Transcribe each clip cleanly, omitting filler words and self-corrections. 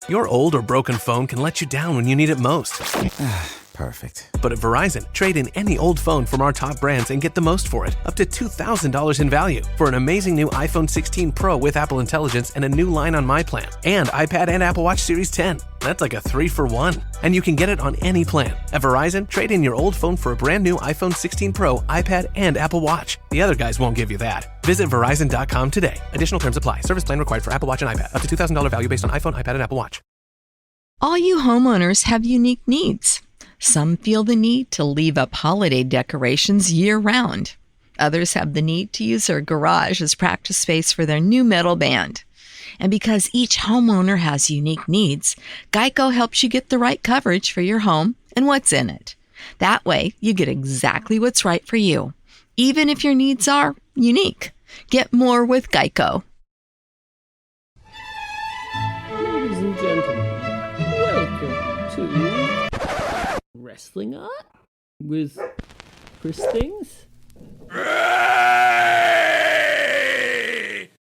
Your old or broken phone can let you down when you need it most. Perfect. But at Verizon, trade in any old phone from our top brands and get the most for it, up to $2,000 in value, for an amazing new iPhone 16 Pro with Apple Intelligence and a new line on My Plan, and iPad and Apple Watch Series 10. That's like a 3-for-1. And you can get it on any plan. At Verizon, trade in your old phone for a brand new iPhone 16 Pro, iPad, and Apple Watch. The other guys won't give you that. Visit Verizon.com today. Additional terms apply. Service plan required for Apple Watch and iPad. Up to $2,000 value based on iPhone, iPad, and Apple Watch. All you homeowners have unique needs. Some feel the need to leave up holiday decorations year-round. Others have the need to use their garage as practice space for their new metal band. And because each homeowner has unique needs, Geico helps you get the right coverage for your home and what's in it. That way, you get exactly what's right for you, even if your needs are unique. Get more with Geico. Ladies and gentlemen, welcome to Wrestling Art with Chris Things. Ray!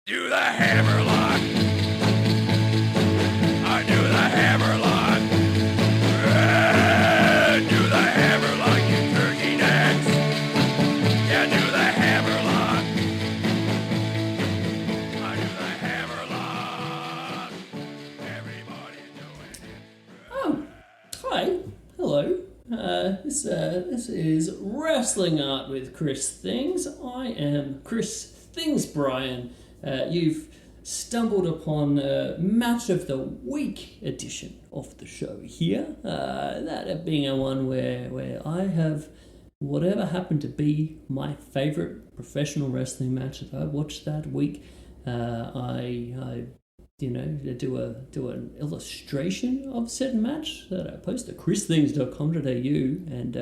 Do the hammerlock! I do the hammerlock! Ray! Do the hammerlock, you turkey necks! Yeah, do the hammerlock! I do the hammerlock! Everybody's doing it! Oh, hi, hello. This is Wrestling Art with Chris Things. I am Chris Things Brian. You've stumbled upon Match of the Week edition of the show here. That being a one where I have whatever happened to be my favourite professional wrestling match that I watched that week. I do an illustration of said match that I post at christhings.com.au and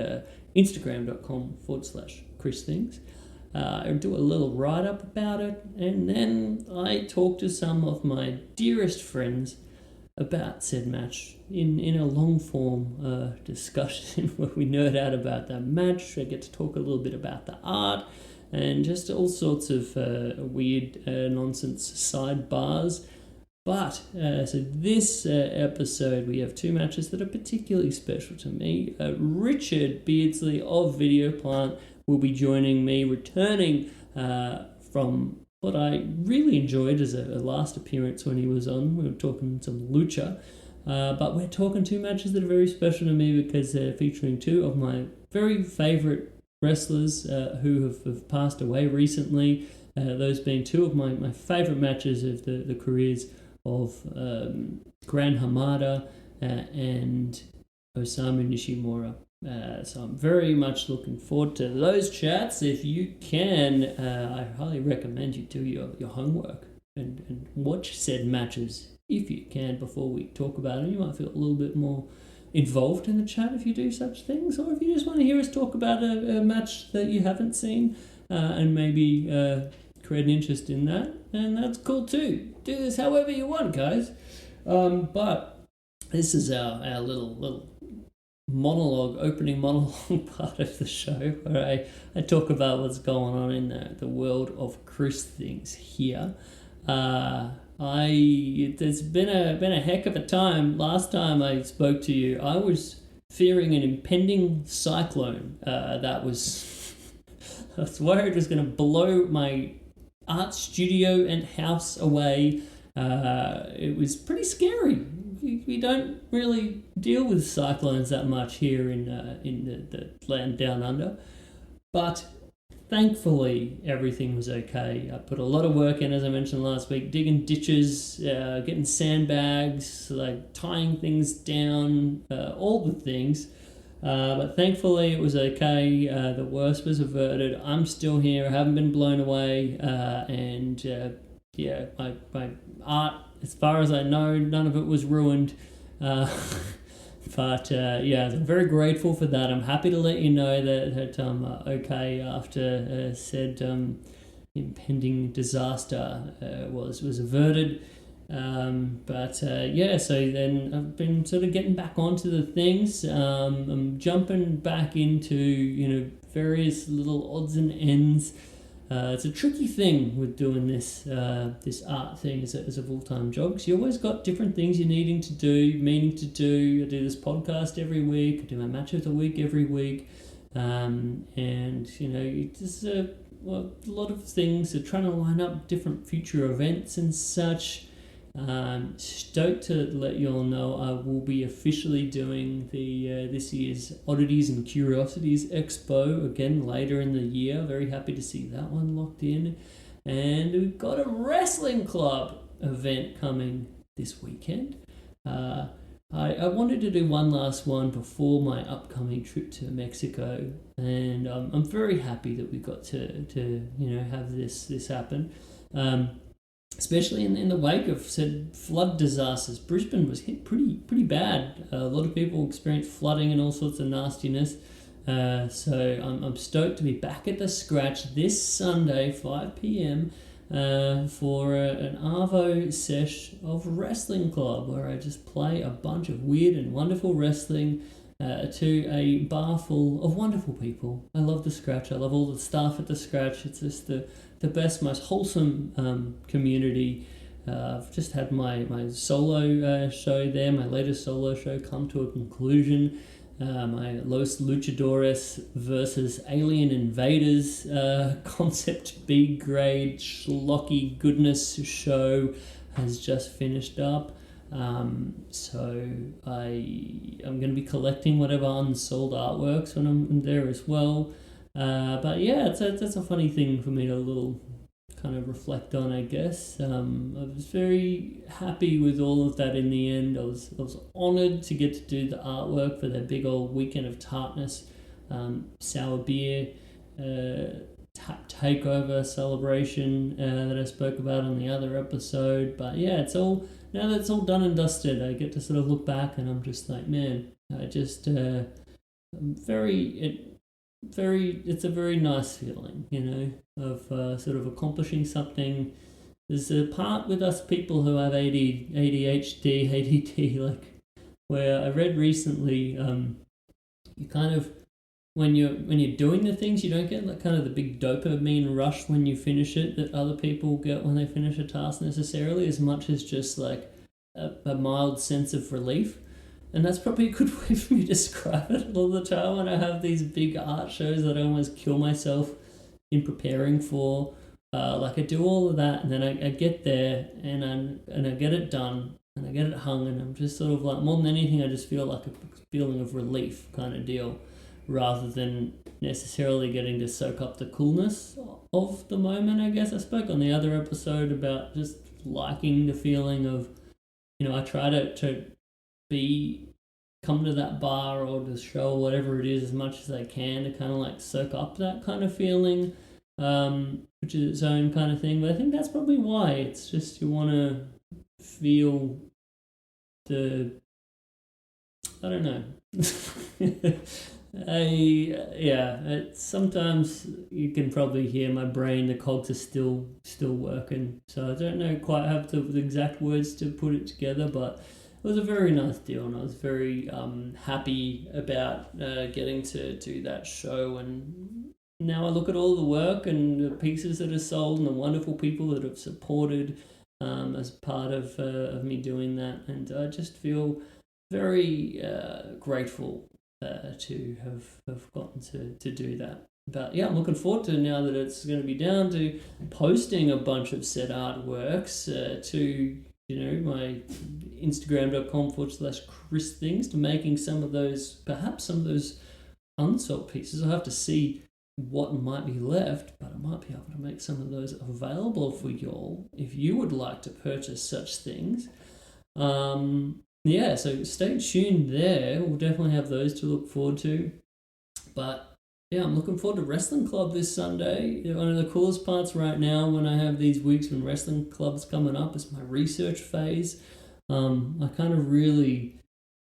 instagram.com/christhings. I do a little write-up about it, and then I talk to some of my dearest friends about said match in a long-form discussion where we nerd out about that match. I get to talk a little bit about the art and just all sorts of weird nonsense sidebars. But, so this episode, we have two matches that are particularly special to me. Richard Beardsley of Video Plant will be joining me, returning from what I really enjoyed as a last appearance when he was on. We were talking some lucha, but we're talking two matches that are very special to me because they're featuring two of my very favourite wrestlers who have passed away recently. Those being two of my favourite matches of the careers of Gran Hamada and Osamu Nishimura. So I'm very much looking forward to those chats. If you can, I highly recommend you do your homework and watch said matches if you can before we talk about them. You might feel a little bit more involved in the chat if you do such things, or if you just want to hear us talk about a match that you haven't seen and maybe create an interest in that, and that's cool too. Do this however you want, guys. But this is our little opening monologue part of the show where I talk about what's going on in the world of Chris Things here. It's been a heck of a time. Last time I spoke to you, I was fearing an impending cyclone. I was worried it was going to blow my art studio and house away. It was pretty scary. We don't really deal with cyclones that much here in the land down under, but thankfully everything was okay. I put a lot of work in, as I mentioned last week, digging ditches, getting sandbags, like tying things down, all the things. But thankfully it was okay. The worst was averted. I'm still here. I haven't been blown away. My art, as far as I know, none of it was ruined. I'm very grateful for that. I'm happy to let you know that I'm okay after said impending disaster was averted. So then I've been sort of getting back onto the things. I'm jumping back into, various little odds and ends It's a tricky thing with doing this art thing as a full-time job, because you always got different things you're meaning to do. I do this podcast every week. I do my match of the week every week. And, it's a lot of things are trying to line up different future events and such. Stoked to let you all know I will be officially doing the this year's Oddities and Curiosities Expo again later in the year. Very happy to see that one locked in. And we've got a wrestling club event coming this weekend. I wanted to do one last one before my upcoming trip to Mexico, and I'm very happy that we got to have this happen. Especially in the wake of said flood disasters. Brisbane was hit pretty bad. A lot of people experienced flooding and all sorts of nastiness. So I'm stoked to be back at the scratch this Sunday, 5 p.m, for an Arvo sesh of Wrestling Club, where I just play a bunch of weird and wonderful wrestling to a bar full of wonderful people. I love the scratch. I love all the staff at the scratch. It's just the best, most wholesome community. I've just had my solo show there, my latest solo show, come to a conclusion. My Los Luchadores versus Alien Invaders concept B-grade schlocky goodness show has just finished up. So I'm going to be collecting whatever unsold artworks when I'm there as well. But yeah, that's a funny thing for me to little kind of reflect on, I guess. I was very happy with all of that in the end. I was honoured to get to do the artwork for their big old Weekend of Tartness sour beer takeover celebration that I spoke about on the other episode. But yeah, now that it's all done and dusted, I get to sort of look back and I'm just like, man, it's a very nice feeling, of sort of accomplishing something. There's a part with us people who have ADHD, ADD, like where I read recently, you kind of, when you're doing the things, you don't get like kind of the big dopamine rush when you finish it that other people get when they finish a task necessarily, as much as just like a mild sense of relief. And that's probably a good way for me to describe it all the time when I have these big art shows that I almost kill myself in preparing for. Like I do all of that, and then I get there and I get it done and I get it hung, and I'm just sort of like, more than anything, I just feel like a feeling of relief kind of deal, rather than necessarily getting to soak up the coolness of the moment. I guess I spoke on the other episode about just liking the feeling of, I try to come to that bar or the show or whatever it is as much as I can to kind of like soak up that kind of feeling, which is its own kind of thing. But I think that's probably why. It's just you want to feel I don't know. Sometimes you can probably hear my brain, the cogs are still working. So I don't know quite have the exact words to put it together, but it was a very nice deal, and I was very happy about getting to do that show. And now I look at all the work and the pieces that are sold and the wonderful people that have supported as part of me doing that, and I just feel very grateful to have gotten to do that. But yeah, I'm looking forward to, now that it's going to be down, to posting a bunch of set artworks to my Instagram.com/Chris Things, to making perhaps some of those unsold pieces. I'll have to see what might be left, but I might be able to make some of those available for y'all if you would like to purchase such things. So stay tuned there. We'll definitely have those to look forward to. But yeah, I'm looking forward to Wrestling Club this Sunday. One of the coolest parts right now when I have these weeks when Wrestling Club's coming up is my research phase. I kind of really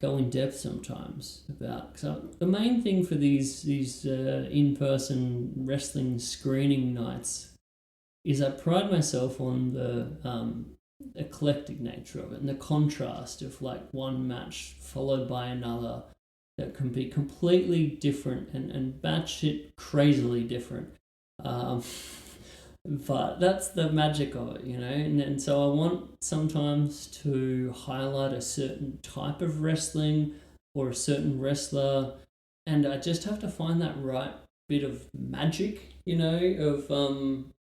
go in depth sometimes about, because the main thing for these in-person wrestling screening nights is I pride myself on the eclectic nature of it and the contrast of like one match followed by another that can be completely different and batshit crazily different. But that's the magic of it, and so I want sometimes to highlight a certain type of wrestling or a certain wrestler, and I just have to find that right bit of magic,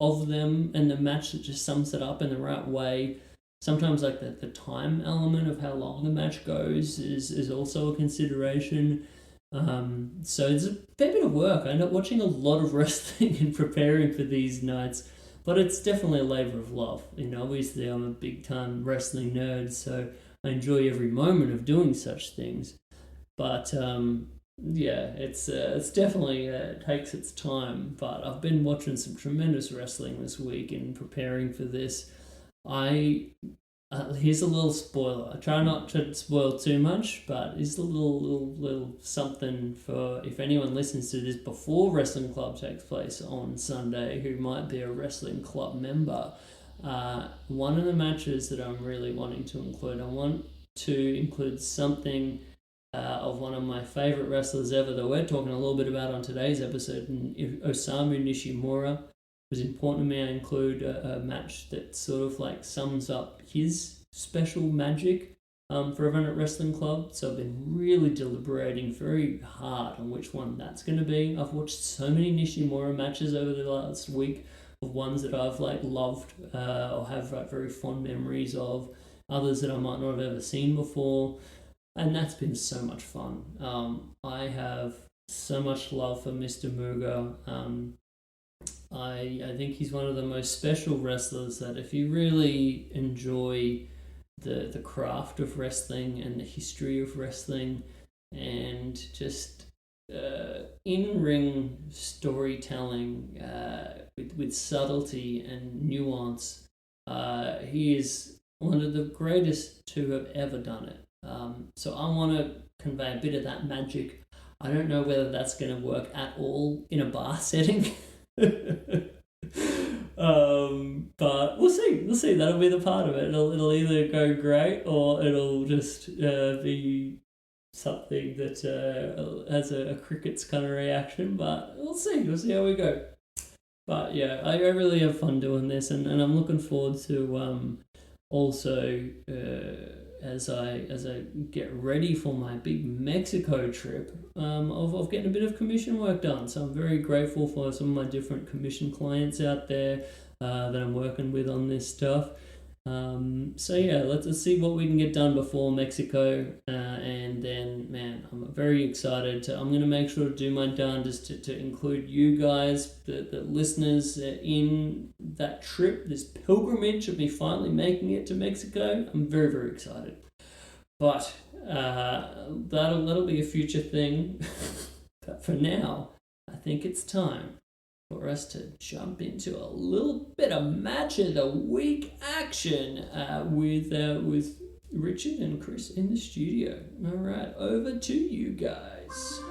of them and the match that just sums it up in the right way. Sometimes like the time element of how long the match goes is also a consideration. So it's a fair bit of work. I end up watching a lot of wrestling and preparing for these nights, but it's definitely a labor of love. Obviously I'm a big time wrestling nerd, so I enjoy every moment of doing such things. But it's definitely takes its time. But I've been watching some tremendous wrestling this week and preparing for this. Here's a little spoiler. I try not to spoil too much, but it's a little something for if anyone listens to this before Wrestling Club takes place on Sunday who might be a Wrestling Club member. One of the matches that I'm really wanting to include, I want to include something of one of my favorite wrestlers ever that we're talking a little bit about on today's episode, Osamu Nishimura. It was important to me I include a match that sort of like sums up his special magic for everyone at Wrestling Club. So I've been really deliberating very hard on which one that's going to be. I've watched so many Nishimura matches over the last week of ones that I've like loved or have very fond memories of, others that I might not have ever seen before, and that's been so much fun. I have so much love for Mr. Muga. I think he's one of the most special wrestlers that if you really enjoy the craft of wrestling and the history of wrestling and just in-ring storytelling with subtlety and nuance, he is one of the greatest to have ever done it. So I want to convey a bit of that magic. I don't know whether that's going to work at all in a bar setting. But we'll see. That'll be the part of it. It'll either go great or it'll just be something that has a cricket's kind of reaction, but we'll see how we go. But yeah, I really have fun doing this, and I'm looking forward to also as I get ready for my big Mexico trip, of getting a bit of commission work done. So I'm very grateful for some of my different commission clients out there that I'm working with on this stuff. So yeah, let's see what we can get done before Mexico, and then, man, I'm very excited. I'm going to make sure to do my darndest to include you guys, the listeners, in that trip, this pilgrimage of me finally making it to Mexico. I'm very, very excited. But that'll be a future thing. But for now, I think it's time for us to jump into a little bit of match of the week action with Richard and Chris in the studio. All right, over to you guys.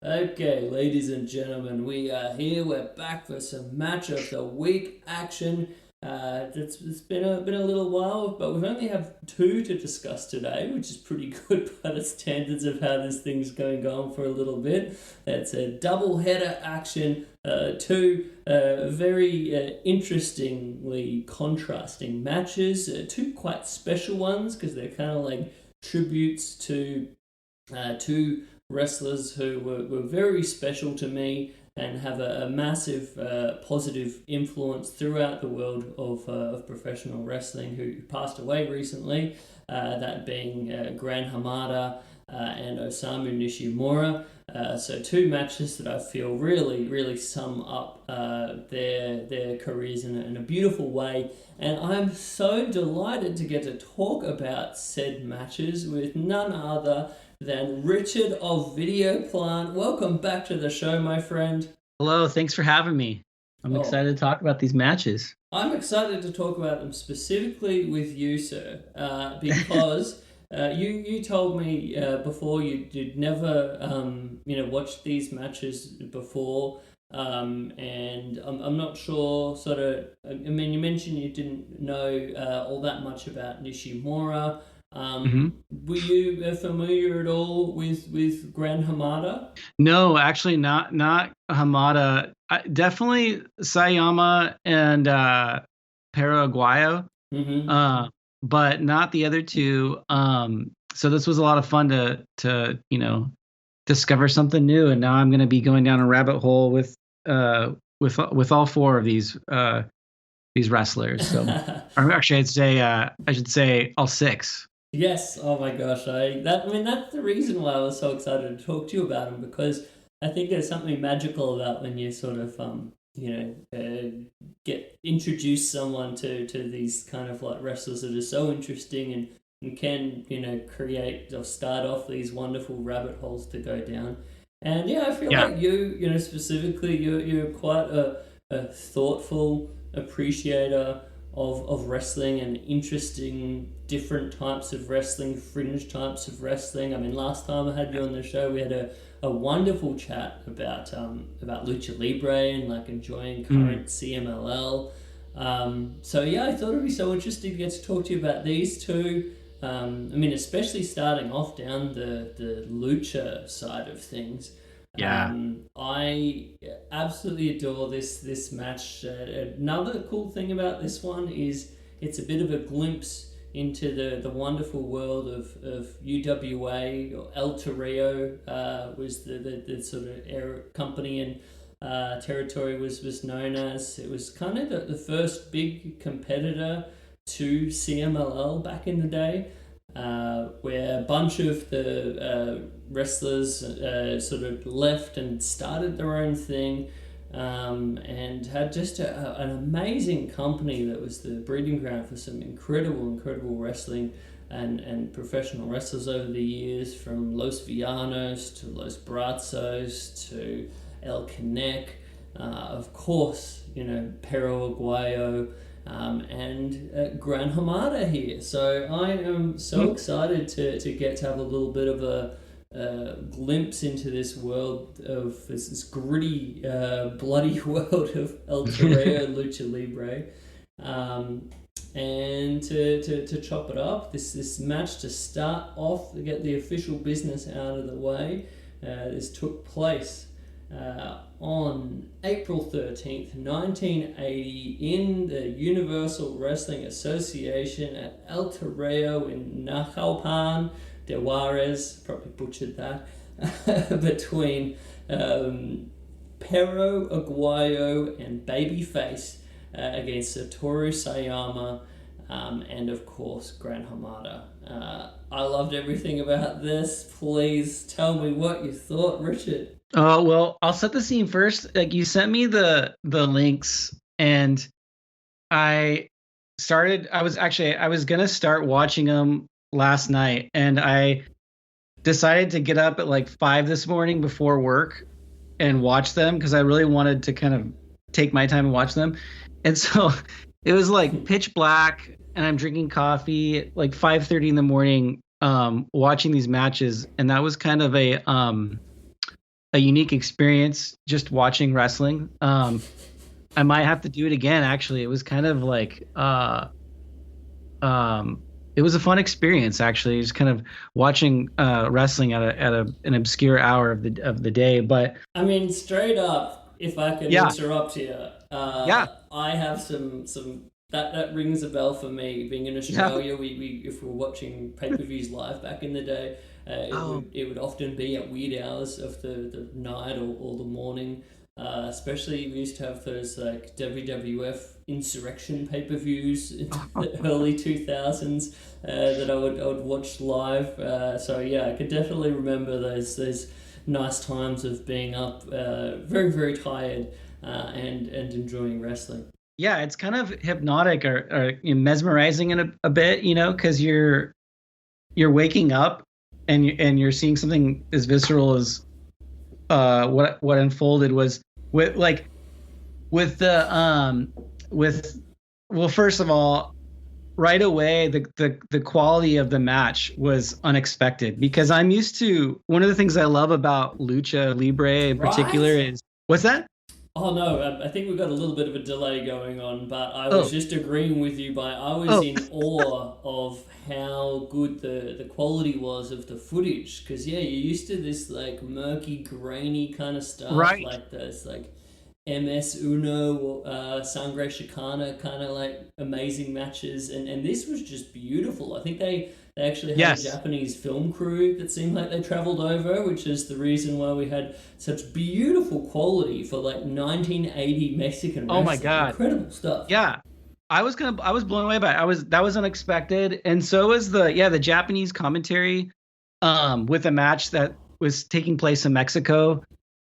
Okay, ladies and gentlemen, we are here. We're back for some match of the week action. It's been a little while, but we've only have two to discuss today, which is pretty good by the standards of how this thing's going on for a little bit. It's a double header action, two very interestingly contrasting matches, two quite special ones because they're kind of like tributes to two wrestlers who were very special to me and have a massive positive influence throughout the world of professional wrestling, who passed away recently, that being Gran Hamada and Osamu Nishimura. So two matches that I feel really sum up their careers in a beautiful way, and I'm so delighted to get to talk about said matches with none other than Richard of Video Plant. Welcome back to the show, my friend. Hello, thanks for having me. I'm excited to talk about these matches. I'm excited to talk about them specifically with you, sir, because you told me before you'd never watched these matches before, And I'm not sure. Sort of. I mean, you mentioned you didn't know all that much about Nishimura. Were you familiar at all with Gran Hamada? No, actually not Hamada. Definitely Sayama and Paraguayo, but not the other two. So this was a lot of fun to discover something new, and now I'm going to be going down a rabbit hole with all four of these wrestlers. So, or actually, I should say all six. Yes. Oh my gosh. That's the reason why I was so excited to talk to you about them, because I think there's something magical about when you sort of get introduce someone to these kind of like wrestlers that are so interesting and can create or start off these wonderful rabbit holes to go down. And yeah, I feel like you specifically you're quite a thoughtful appreciator of wrestling and interesting different types of wrestling, fringe types of wrestling. I mean, last time I had you on the show, we had a wonderful chat about lucha libre and like enjoying current CMLL. So yeah, I thought it'd be so interesting to get to talk to you about these two. I mean, especially starting off down the lucha side of things. Yeah. I absolutely adore this match. Another cool thing about this one is it's a bit of a glimpse into the wonderful world of UWA, or El Toreo was the sort of company and territory was known as. It was kind of the first big competitor to CMLL back in the day, where a bunch of the wrestlers sort of left and started their own thing, and had just an amazing company that was the breeding ground for some incredible wrestling and professional wrestlers over the years, from Los Villanos to Los Brazos to El Canec, of course, Pero Aguayo, and Gran Hamada here. So I am so excited to get to have a little bit of a glimpse into this world of this gritty, bloody world of El Toreo Lucha Libre, and to chop it up. This match to start off, to get the official business out of the way. This took place on April 13th, 1980, in the Universal Wrestling Association at El Toreo in Naucalpan de Juarez, probably butchered that, between Pero Aguayo and Babyface against Satoru Sayama, and of course Gran Hamada. I loved everything about this. Please tell me what you thought, Richard. Well, I'll set the scene first. Like, you sent me the links, and I was gonna start watching them last night, and I decided to get up at like 5 this morning before work and watch them, because I really wanted to kind of take my time and watch them. And so it was like pitch black, and I'm drinking coffee at like 5:30 in the morning, watching these matches, and that was kind of a unique experience, just watching wrestling. I might have to do it again. Actually, it was kind of like it was a fun experience, actually, just kind of watching wrestling at an obscure hour of the day. But I mean, straight up, if I could interrupt here, I have some that rings a bell for me. Being in Australia, we if we were watching pay-per-views live back in the day, it would often be at weird hours of the night or the morning. Especially we used to have those like WWF Insurrection pay-per-views in the early 2000s that I would watch live. So yeah, I could definitely remember those nice times of being up, very, very tired, and enjoying wrestling. Yeah, it's kind of hypnotic or mesmerizing in a bit, because you're waking up and you're seeing something as visceral as what unfolded was first of all, right away the quality of the match was unexpected, because I'm used to, one of the things I love about lucha libre in particular is, what's that? Oh no, I think we've got a little bit of a delay going on, but I was Oh, just agreeing with you. I was oh, in awe of how good the quality was of the footage. Because yeah, you're used to this like murky, grainy kind of stuff, right. like this like MS Uno, Sangre Chicana kind of like amazing matches, and this was just beautiful. I think they actually had a Yes. Japanese film crew that seemed like they traveled over, which is the reason why we had such beautiful quality for like 1980 Mexican Oh my wrestling. God. Incredible stuff. Yeah. I was blown away by it. That was unexpected. And so was the Japanese commentary with a match that was taking place in Mexico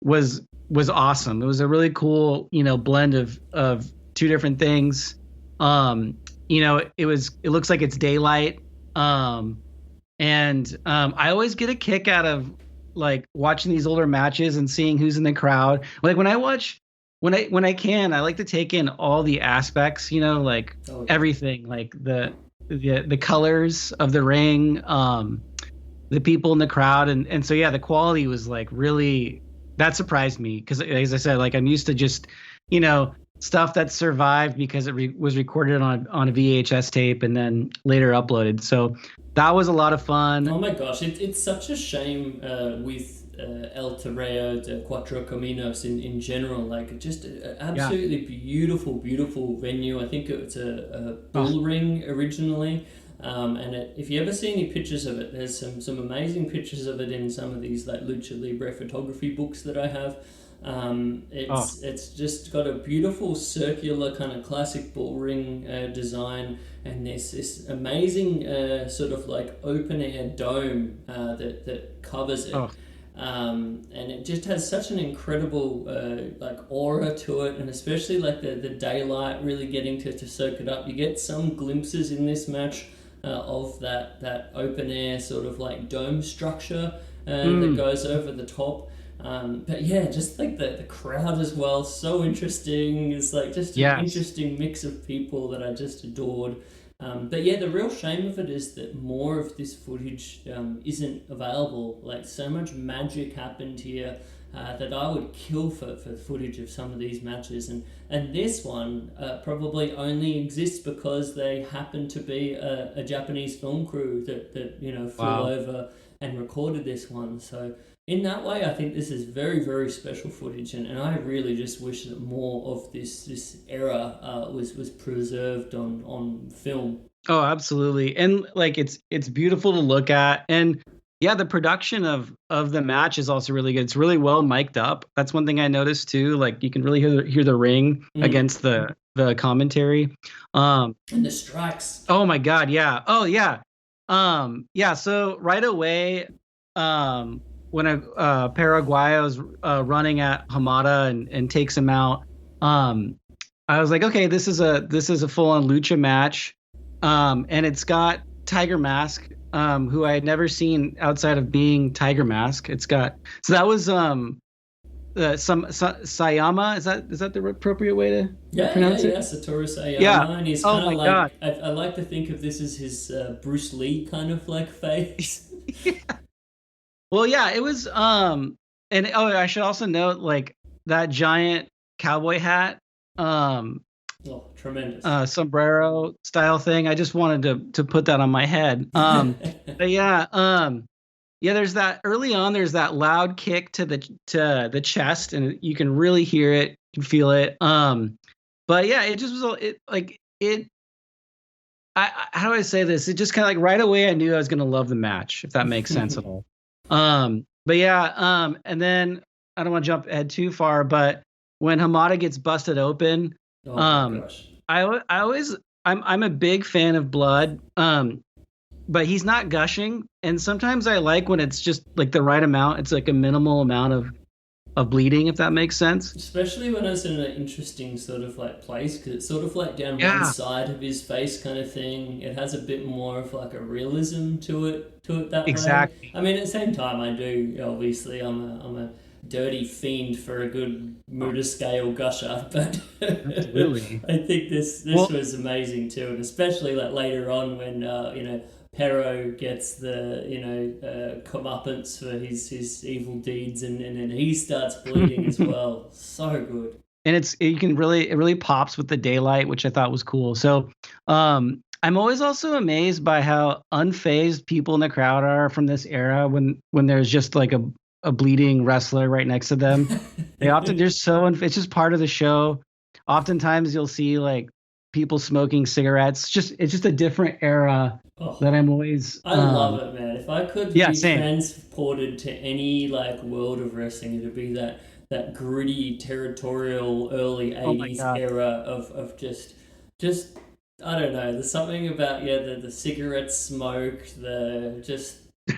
was awesome. It was a really cool, blend of two different things. Um, it looks like it's daylight. Um, and I always get a kick out of like watching these older matches and seeing who's in the crowd. Like when I can, I like to take in all the aspects, like Oh, yeah. everything, like the colors of the ring, the people in the crowd, and so yeah, the quality was like really that surprised me because as I said, like I'm used to just stuff that survived because it was recorded on a VHS tape and then later uploaded. So that was a lot of Oh fun. my gosh, it's such a shame with El Terreo de Cuatro Caminos in general. Like, just an Yeah. absolutely beautiful, beautiful venue. I think it's a Oh, bull ring originally. If you ever see any pictures of it, there's some amazing pictures of it in some of these like lucha libre photography books that I have. oh, It's just got a beautiful circular kind of classic bull ring design, and there's this amazing sort of like open air dome that covers it. oh, And it just has such an incredible like aura to it, and especially like the daylight really getting to soak it up. You get some glimpses in this match of that open air sort of like dome structure that mm, goes over the top. But yeah, just like the crowd as well, so interesting. It's like just an yes. interesting mix of people that I just adored. But yeah, the real shame of it is that more of this footage isn't available. Like, so much magic happened here that I would kill for footage of some of these matches. And this one probably only exists because they happen to be a Japanese film crew that flew Wow. over and recorded this one. So in that way, I think this is very, very special footage, and I really just wish that more of this era was preserved on film. Oh, absolutely. And like it's beautiful to look at. And yeah, the production of the match is also really good. It's really well mic'd up. That's one thing I noticed too. Like you can really hear the ring Mm. against the commentary. Um, And the strikes. oh my God, yeah. Oh yeah. Yeah, so right away, when Paraguayo's running at Hamada and takes him out, I was like, okay, this is a full on lucha match. And it's got Tiger Mask, who I had never seen outside of being Tiger Mask. It's got so that was Sayama. Is that the appropriate way to pronounce Yeah, it? Satoru Yeah. Sayama, and he's Oh kind of my like, God. I like to think of this as his Bruce Lee kind of like face. Well, yeah, it was and oh, I should also note like that giant cowboy hat, Oh, tremendous. sombrero style thing. I just wanted to put that on my head. But yeah, yeah, there's that early on there's that loud kick to the chest and you can really hear it, you can feel it. But yeah, it just was it like it how do I say this? It just kind of like right away I knew I was going to love the match, if that makes sense at all. But yeah, and then I don't want to jump ahead too far, but when Hamada gets busted open, Oh my um, gosh. I always I'm a big fan of blood, but he's not gushing, and sometimes I like when it's just like the right amount. It's like a minimal amount of bleeding, if that makes sense. Especially when it's in an interesting sort of like place, because it's sort of like down one Yeah, side of his face kind of thing. It has a bit more of like a realism to it that way. exactly. I mean, at the same time, I do obviously I'm a dirty fiend for a good motor scale gusher, but Absolutely. I think this Well, was amazing too, and especially like later on when Pero gets the comeuppance for his evil deeds, and then he starts bleeding as well. So good. and it really pops with the daylight, which I thought was cool. So I'm always also amazed by how unfazed people in the crowd are from this era when there's just like a bleeding wrestler right next to them. They're so it's just part of the show. Oftentimes you'll see like people smoking cigarettes. It's just a different era that I'm always. I love it, man. If I could be same. transported to any like world of wrestling, it'd be that gritty, territorial early '80s era of just I don't know. There's something about the cigarette smoke,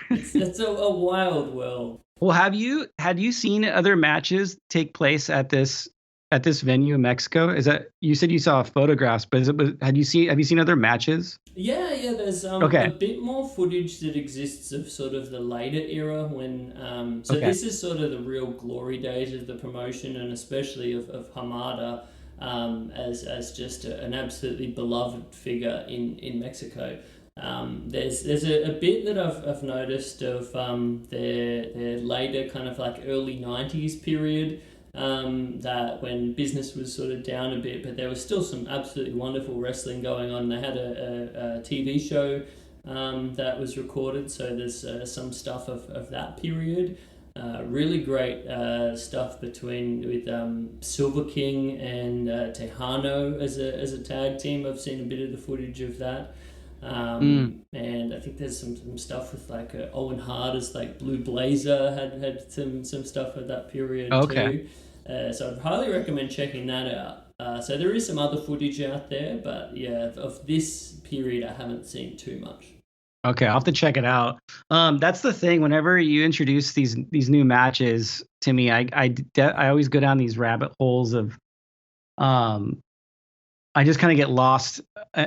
it's a wild world. Well, had you seen other matches take place at this venue in Mexico? Is that, you said you saw photographs, but have you seen other matches? Yeah. There's a bit more footage that exists of sort of the later era when this is sort of the real glory days of the promotion, and especially of Hamada as just an absolutely beloved figure in Mexico. There's a bit that I've noticed of their later kind of like early 90s period, that when business was sort of down a bit, but there was still some absolutely wonderful wrestling going on. They had a TV show that was recorded, so there's some stuff of that period. Really great stuff with Silver King and Tejano as a tag team. I've seen a bit of the footage of that. And I think there's some stuff with like Owen Hart as like Blue Blazer had some stuff at that period too. So I'd highly recommend checking that out. So there is some other footage out there, but yeah, of this period I haven't seen too much. Okay, I'll have to check it out. That's the thing. Whenever you introduce these new matches to me, I always go down these rabbit holes of I just kind of get lost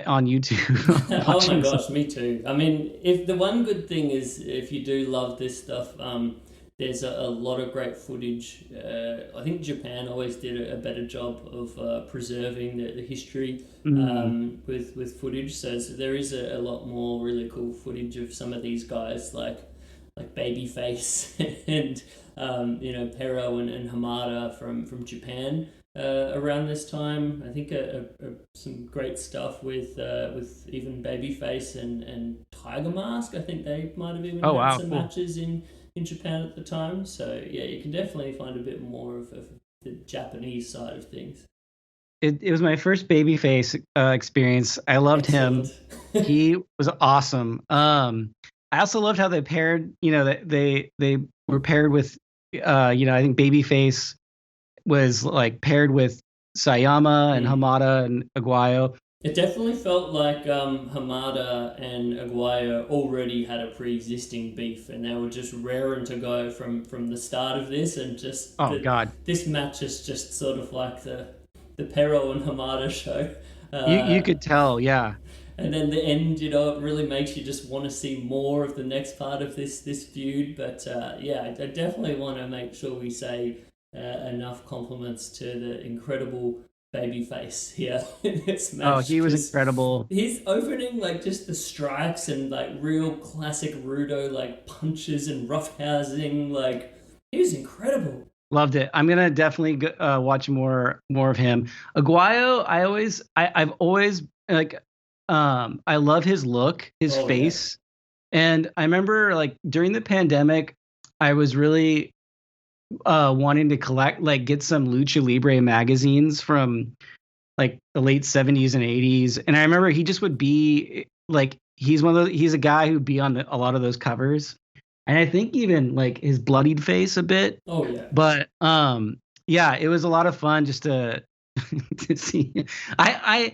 on YouTube. Oh my gosh, me too. I mean, if the one good thing is if you do love this stuff, there's a lot of great footage. I think Japan always did a better job of preserving the history with footage. So there is a lot more really cool footage of some of these guys like Babyface and Pero and Hamada from Japan. Around this time, I think some great stuff with even Babyface and Tiger Mask. I think they might have even had some matches in Japan at the time. So yeah, you can definitely find a bit more of the Japanese side of things. It was my first Babyface experience. I loved him. He was awesome. I also loved how they paired. They were paired with. I think Babyface was like paired with Sayama and Hamada and Aguayo. It definitely felt like Hamada and Aguayo already had a pre-existing beef, and they were just raring to go from the start of this, and just this match is just sort of like the Pero and Hamada show. You could tell, yeah. And then the end, it really makes you just want to see more of the next part of this feud. But I definitely want to make sure we say enough compliments to the incredible Babyface here in this match. Oh, he was incredible. His opening, like just the strikes and like real classic Rudo like punches and roughhousing, like he was incredible. Loved it. I'm gonna definitely watch more of him. Aguayo, I've always like I love his look, his face, and I remember like during the pandemic, I was really wanting to get some Lucha Libre magazines from like the late 70s and 80s, and I remember he just would be like he's a guy who'd be on a lot of those covers, and I think even like his bloodied face a bit. Oh yeah. But it was a lot of fun just to to see. I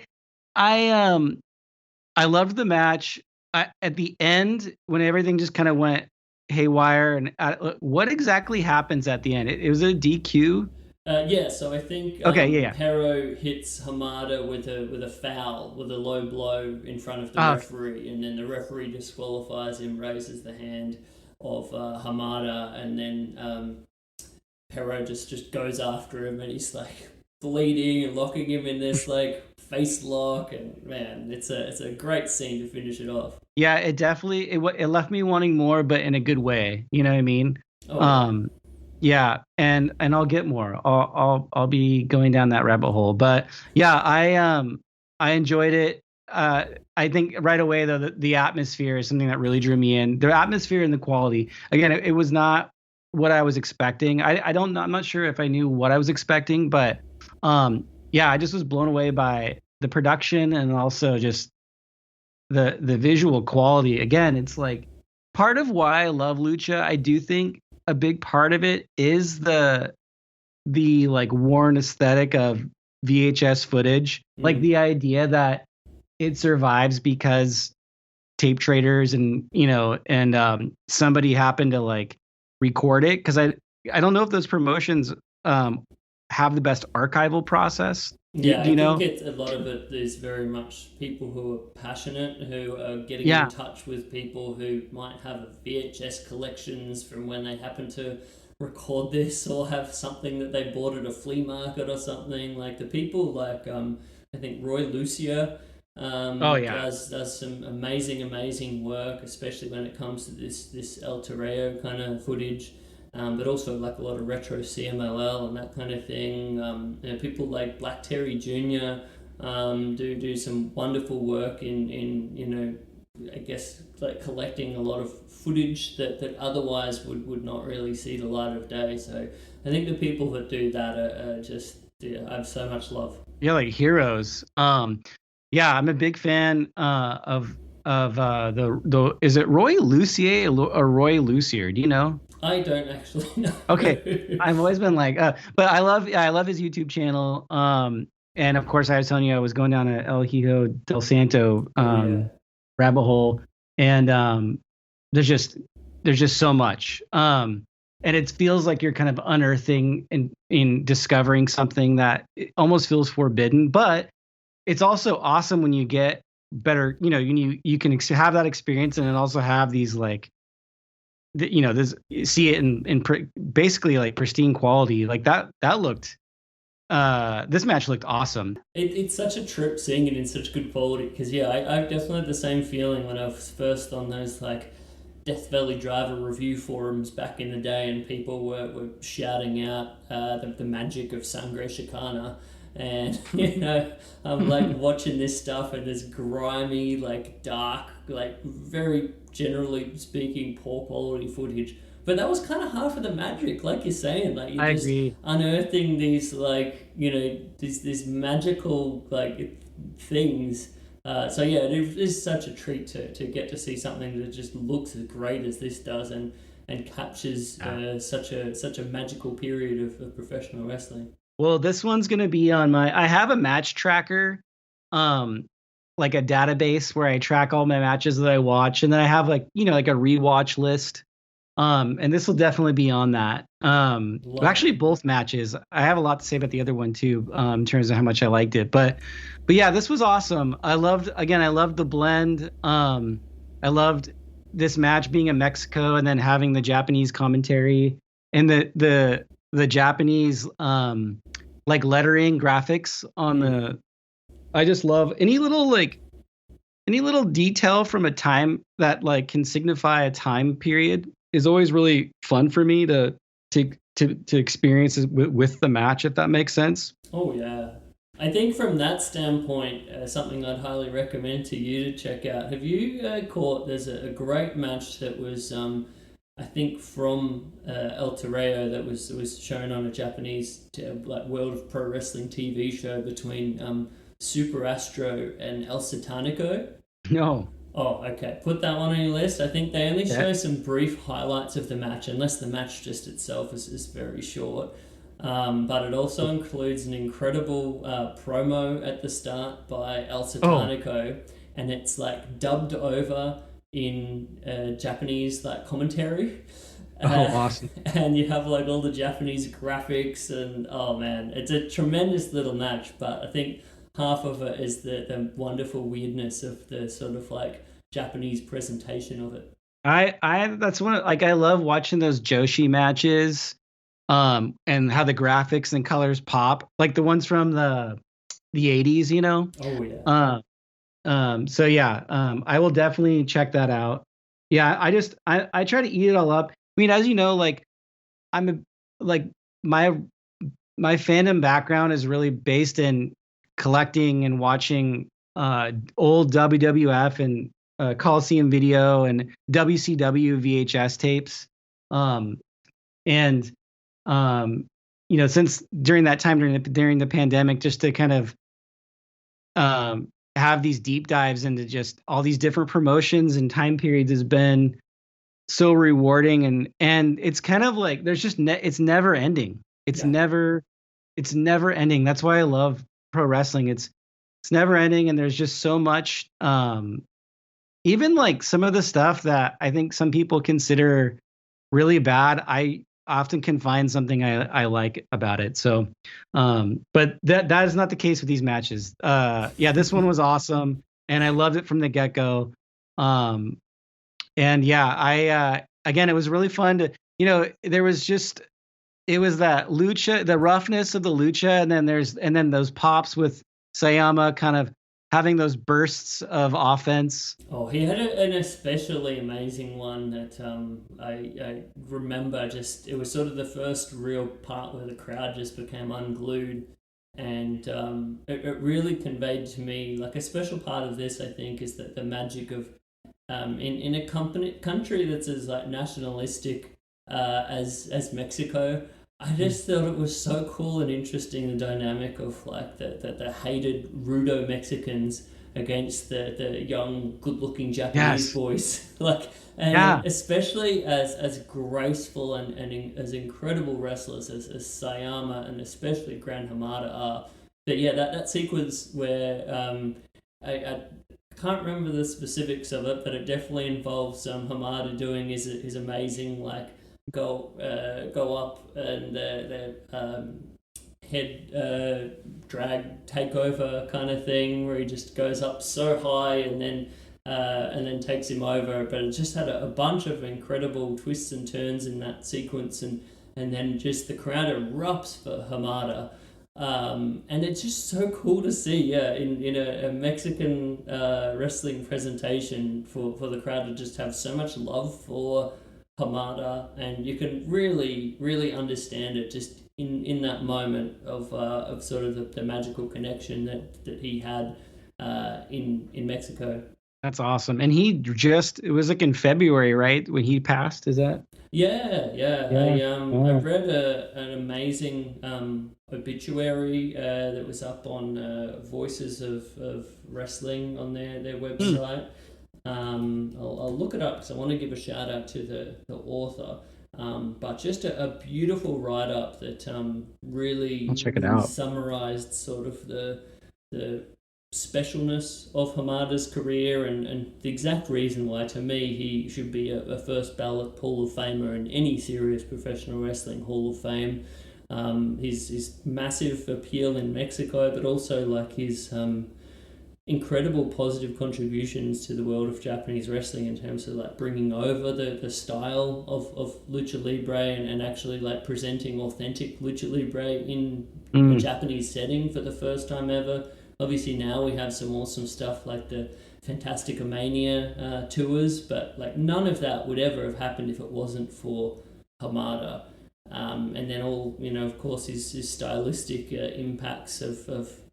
loved the match. At the end when everything just kind of went haywire, and what exactly happens at the end? It was a DQ. So I think Pero hits Hamada with a foul, with a low blow in front of the referee, and then the referee disqualifies him, raises the hand of Hamada, and then Pero just goes after him, and he's like bleeding and locking him in this like face lock, and man, it's a great scene to finish it off. Yeah, it definitely it left me wanting more, but in a good way. You know what I mean? Yeah, and I'll get more. I'll be going down that rabbit hole. But yeah, I enjoyed it. I think right away though the atmosphere is something that really drew me in. The atmosphere and the quality. Again, it was not what I was expecting. I don't know. I'm not sure if I knew what I was expecting, but yeah, I just was blown away by the production and also just the visual quality. Again, it's like part of why I love lucha. I do think a big part of it is the like worn aesthetic of VHS footage. Like the idea that it survives because tape traders and somebody happened to like record it, because I don't know if those promotions have the best archival process. Yeah, Do you I know? think a lot of it is very much people who are passionate, who are getting Yeah. in touch with people who might have VHS collections from when they happen to record this, or have something that they bought at a flea market or something. Like the people like I think Roy Lucia Oh yeah. does some amazing work, especially when it comes to this El Toreo kind of footage. But also like a lot of retro CMLL and that kind of thing. People like Black Terry Jr. Do some wonderful work in I guess like collecting a lot of footage that otherwise would not really see the light of day. So I think the people that do that are just I have so much love. Yeah, like heroes. Yeah, I'm a big fan of the is it Roy Lucier or Roy Lucier? Do you know? I don't actually know. Okay, I've always been like, but I love his YouTube channel. And of course, I was telling you I was going down a El Hijo del Santo rabbit hole, and there's just so much. And it feels like you're kind of unearthing and in discovering something that it almost feels forbidden, but it's also awesome when you get better. You can have that experience and then also have these like this, see it in basically like pristine quality. Like that looked this match looked awesome. It's such a trip seeing it in such good quality, because I definitely had the same feeling when I was first on those like Death Valley Driver review forums back in the day, and people were shouting out the magic of Sangre Chicana. And I'm like watching this stuff, and this grimy, like dark, like very generally speaking poor quality footage. But that was kind of half of the magic, like you're saying. Like you're just agree. unearthing these like these magical like things. So yeah, it is such a treat to get to see something that just looks as great as this does, and captures such a magical period of professional wrestling. Well, this one's gonna be on I have a match tracker, like a database where I track all my matches that I watch, and then I have like like a rewatch list. And this will definitely be on that. Actually, both matches. I have a lot to say about the other one too, in terms of how much I liked it. But yeah, this was awesome. I loved the blend. I loved this match being in Mexico and then having the Japanese commentary and the Japanese like lettering graphics on the. I just love any little detail from a time that like can signify a time period is always really fun for me to experience with the match, if that makes sense. Oh yeah, I think from that standpoint, something I'd highly recommend to you to check out. Have you caught? There's a great match that was I think from El Toreo that was shown on a Japanese like World of Pro Wrestling TV show between Super Astro and El Satanico. No. Oh, okay. Put that one on your list. I think they only show some brief highlights of the match, unless the match just itself is very short. But it also includes an incredible promo at the start by El Satanico, and it's like dubbed over in Japanese like commentary. Awesome. And you have like all the Japanese graphics, and oh man, it's a tremendous little match, but I think half of it is the wonderful weirdness of the sort of like Japanese presentation of it. That's one like I love watching those Joshi matches, and how the graphics and colors pop, like the ones from the 80s, Oh yeah. So yeah, I will definitely check that out. Yeah, I try to eat it all up. I mean, as you know, like I'm like my fandom background is really based in collecting and watching old WWF and Coliseum video and WCW VHS tapes. Um, and since during that time during the pandemic, just to kind of have these deep dives into just all these different promotions and time periods has been so rewarding, and it's kind of like there's just it's never ending. It's never ending. That's why I love pro wrestling. It's never ending, and there's just so much. Even like some of the stuff that I think some people consider really bad, I often can find something I like about it. So, but that is not the case with these matches. Yeah, this one was awesome, and I loved it from the get go. And yeah, I again, it was really fun to, there was just, it was that lucha, the roughness of the lucha, and then those pops with Sayama kind of having those bursts of offense. Oh, he had an especially amazing one that I remember. Just it was sort of the first real part where the crowd just became unglued, and it really conveyed to me like a special part of this. I think is that the magic of in a country that's as like nationalistic as Mexico. I just thought it was so cool and interesting, the dynamic of like the hated rudo Mexicans against the young, good-looking Japanese boys, like, and especially as graceful and as incredible wrestlers as Sayama and especially Gran Hamada are. But yeah, that sequence where I can't remember the specifics of it, but it definitely involves Hamada doing his amazing like go up and the head drag takeover kind of thing where he just goes up so high and then takes him over. But it just had a bunch of incredible twists and turns in that sequence, and then just the crowd erupts for Hamada. And it's just so cool to see, in a Mexican wrestling presentation for the crowd to just have so much love for Hamada, and you can really, really understand it just in that moment of sort of the magical connection that he had in Mexico. That's awesome. And it was like in February, right, when he passed? Is that? Yeah. I read an amazing obituary that was up on Voices of Wrestling on their website. I'll look it up because I want to give a shout out to the author. But just a beautiful write up that really I'll check it out. Summarized sort of the specialness of Hamada's career and the exact reason why, to me, he should be a first ballot Hall of Famer in any serious professional wrestling Hall of Fame. His massive appeal in Mexico, but also like his incredible positive contributions to the world of Japanese wrestling in terms of like bringing over the style of lucha libre and actually like presenting authentic lucha libre in a Japanese setting for the first time ever. Obviously now we have some awesome stuff like the Fantasticomania tours, but like none of that would ever have happened if it wasn't for Hamada. And then all, of course, his stylistic impacts of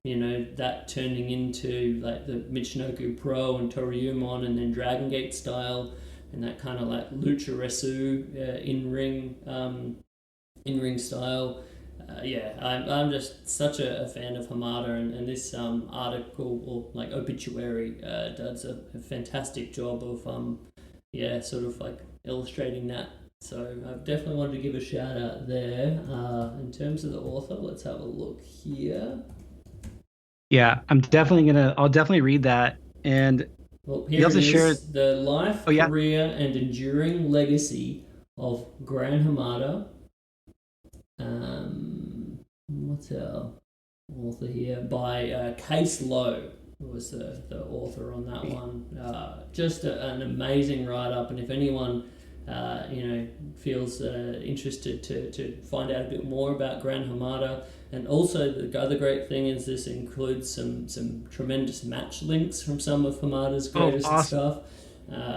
that turning into like the Michinoku Pro and Toriumon and then Dragon Gate style and that kind of like Lucha Resu in-ring style. I'm just such a fan of Hamada, and this article or like obituary does a fantastic job of sort of like illustrating that. So I've definitely wanted to give a shout out there. In terms of the author, let's have a look here. Yeah, I'll definitely read that. And well, here it is, the life, career, and enduring legacy of Gran Hamada. What's our author here? By Case Lowe was the author on that one. Just an amazing write-up, and if anyone feels interested to find out a bit more about Gran Hamada, and also the other great thing is this includes some tremendous match links from some of Hamada's greatest stuff.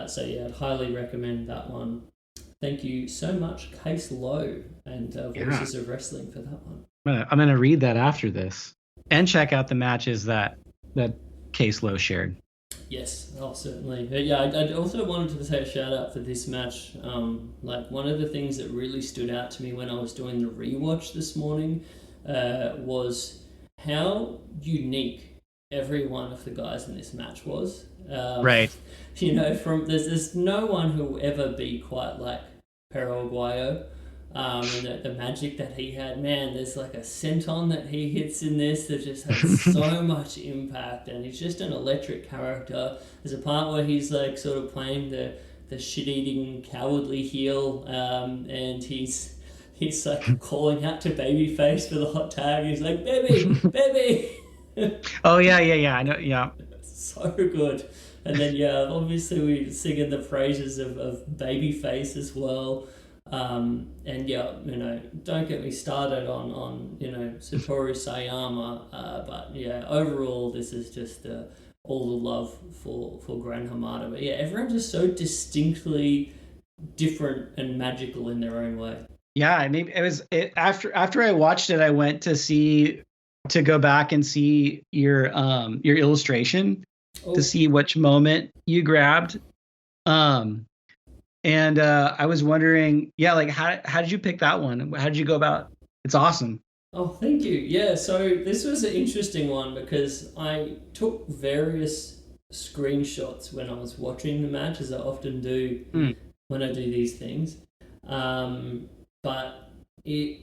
So yeah, I'd highly recommend that one. Thank you so much, Case Low and Voices of Wrestling for that one. I'm gonna read that after this and check out the matches that Case Low shared. Yes, certainly. But yeah, I also wanted to say a shout out for this match. Like one of the things that really stood out to me when I was doing the rewatch this morning was how unique every one of the guys in this match was. Right. You know, there's no one who will ever be quite like Perro Aguayo. And the magic that he had, man, there's like a senton that he hits in this that just has so much impact, and he's just an electric character. There's a part where he's like sort of playing the shit-eating cowardly heel, and he's like calling out to Babyface for the hot tag. He's like, baby, baby. Oh yeah, I know, yeah. So good. And then obviously we're singing the praises of Babyface as well. And don't get me started on Satoru Sayama, but overall this is just all the love for Gran Hamada. But everyone's just so distinctly different and magical in their own way. Yeah, I mean, after I watched it, I went to go back and see your illustration to see which moment you grabbed. And I was wondering, like how did you pick that one? How did you go about? It's awesome. Oh, thank you. Yeah, so this was an interesting one because I took various screenshots when I was watching the match, as I often do when I do these things. But it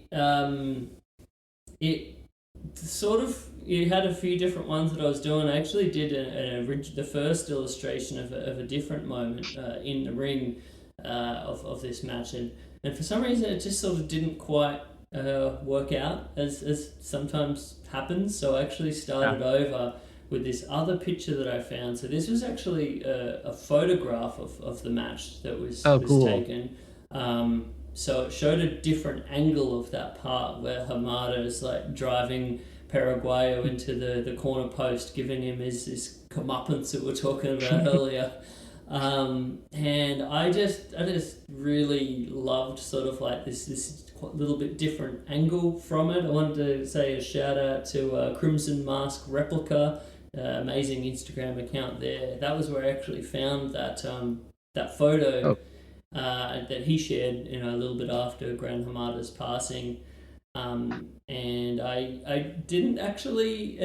sort of, you had a few different ones that I was doing. I actually did the first illustration of a different moment in the ring of this match, and for some reason it just sort of didn't quite work out as sometimes happens. So I actually started over with this other picture that I found. So this was actually a photograph of the match that was taken. So it showed a different angle of that part where Hamada is like driving Paraguayo into the corner post, giving him his comeuppance that we were talking about earlier. And I just really loved sort of like this little bit different angle from it. I wanted to say a shout out to Crimson Mask Replica, amazing Instagram account there. That was where I actually found that photo that he shared, a little bit after Gran Hamada's passing. And I didn't actually.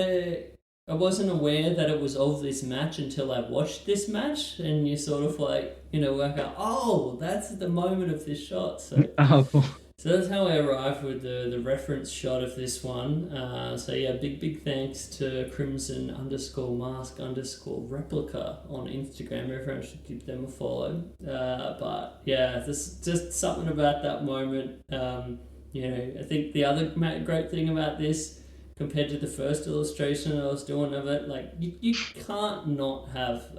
I wasn't aware that it was of this match until I watched this match, and you sort of like, work out, oh, that's the moment of this shot. So, cool. So that's how I arrived with the reference shot of this one. Big thanks to Crimson_Mask_Replica on Instagram. Everyone should give them a follow. There's just something about that moment. I think the other great thing about this, compared to the first illustration I was doing of it, like you can't not have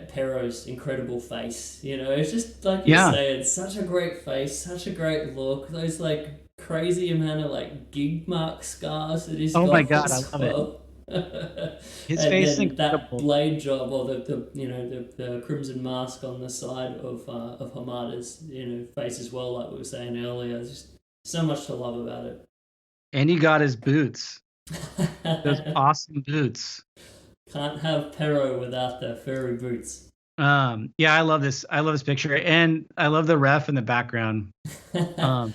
Perro's incredible face. It's just like you say, it's such a great face, such a great look. Those like crazy amount of like gig mark scars that he's got. Oh my god, I love it. His face is incredible. That blade job, or the crimson mask on the side of Hamada's face as well, like we were saying earlier. There's just so much to love about it. And he got his boots. Those awesome boots. Can't have Perro without the furry boots. I love this. I love this picture, and I love the ref in the background. I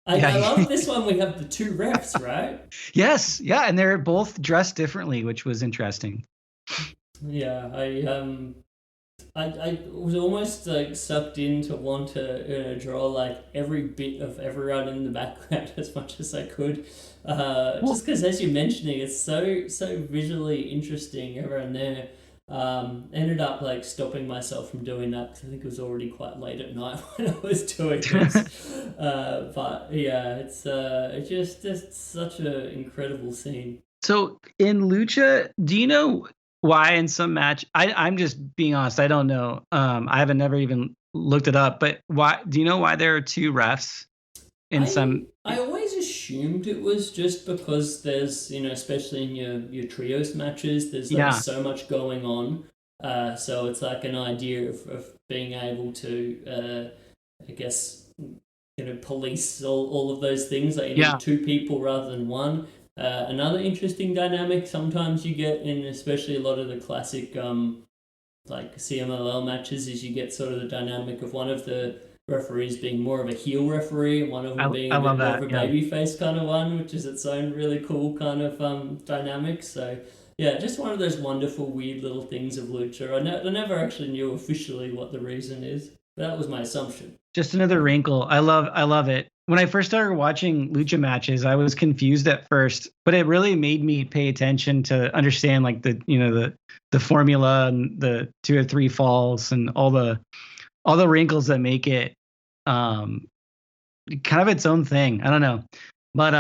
love this one. We have the two refs, right? Yes, yeah, and they're both dressed differently, which was interesting. Yeah, I was almost like sucked in to want to draw like every bit of everyone in the background as much as I could, just because, as you're mentioning, it's so visually interesting. Everyone there. Ended up like stopping myself from doing that because I think it was already quite late at night when I was doing this. But yeah, it's just such an incredible scene. So in Lucha, do you know why in some match? I'm just being honest. I don't know. I haven't never even looked it up. But why? Do you know why there are two refs in some? I always assumed it was just because there's, especially in your trios matches, there's like so much going on. So it's like an idea of being able to I guess, police all of those things. Like you need two people rather than one. Another interesting dynamic sometimes you get in, especially a lot of the classic like CMLL matches, is you get sort of the dynamic of one of the referees being more of a heel referee and one of them being a bit more of a babyface kind of one, which is its own really cool kind of dynamic. So yeah, just one of those wonderful weird little things of lucha. I never actually knew officially what the reason is. That was my assumption. Just another wrinkle. I love it. When I first started watching lucha matches, I was confused at first, but it really made me pay attention to understand like the formula and the 2 or 3 falls and all the wrinkles that make it kind of its own thing. I don't know. But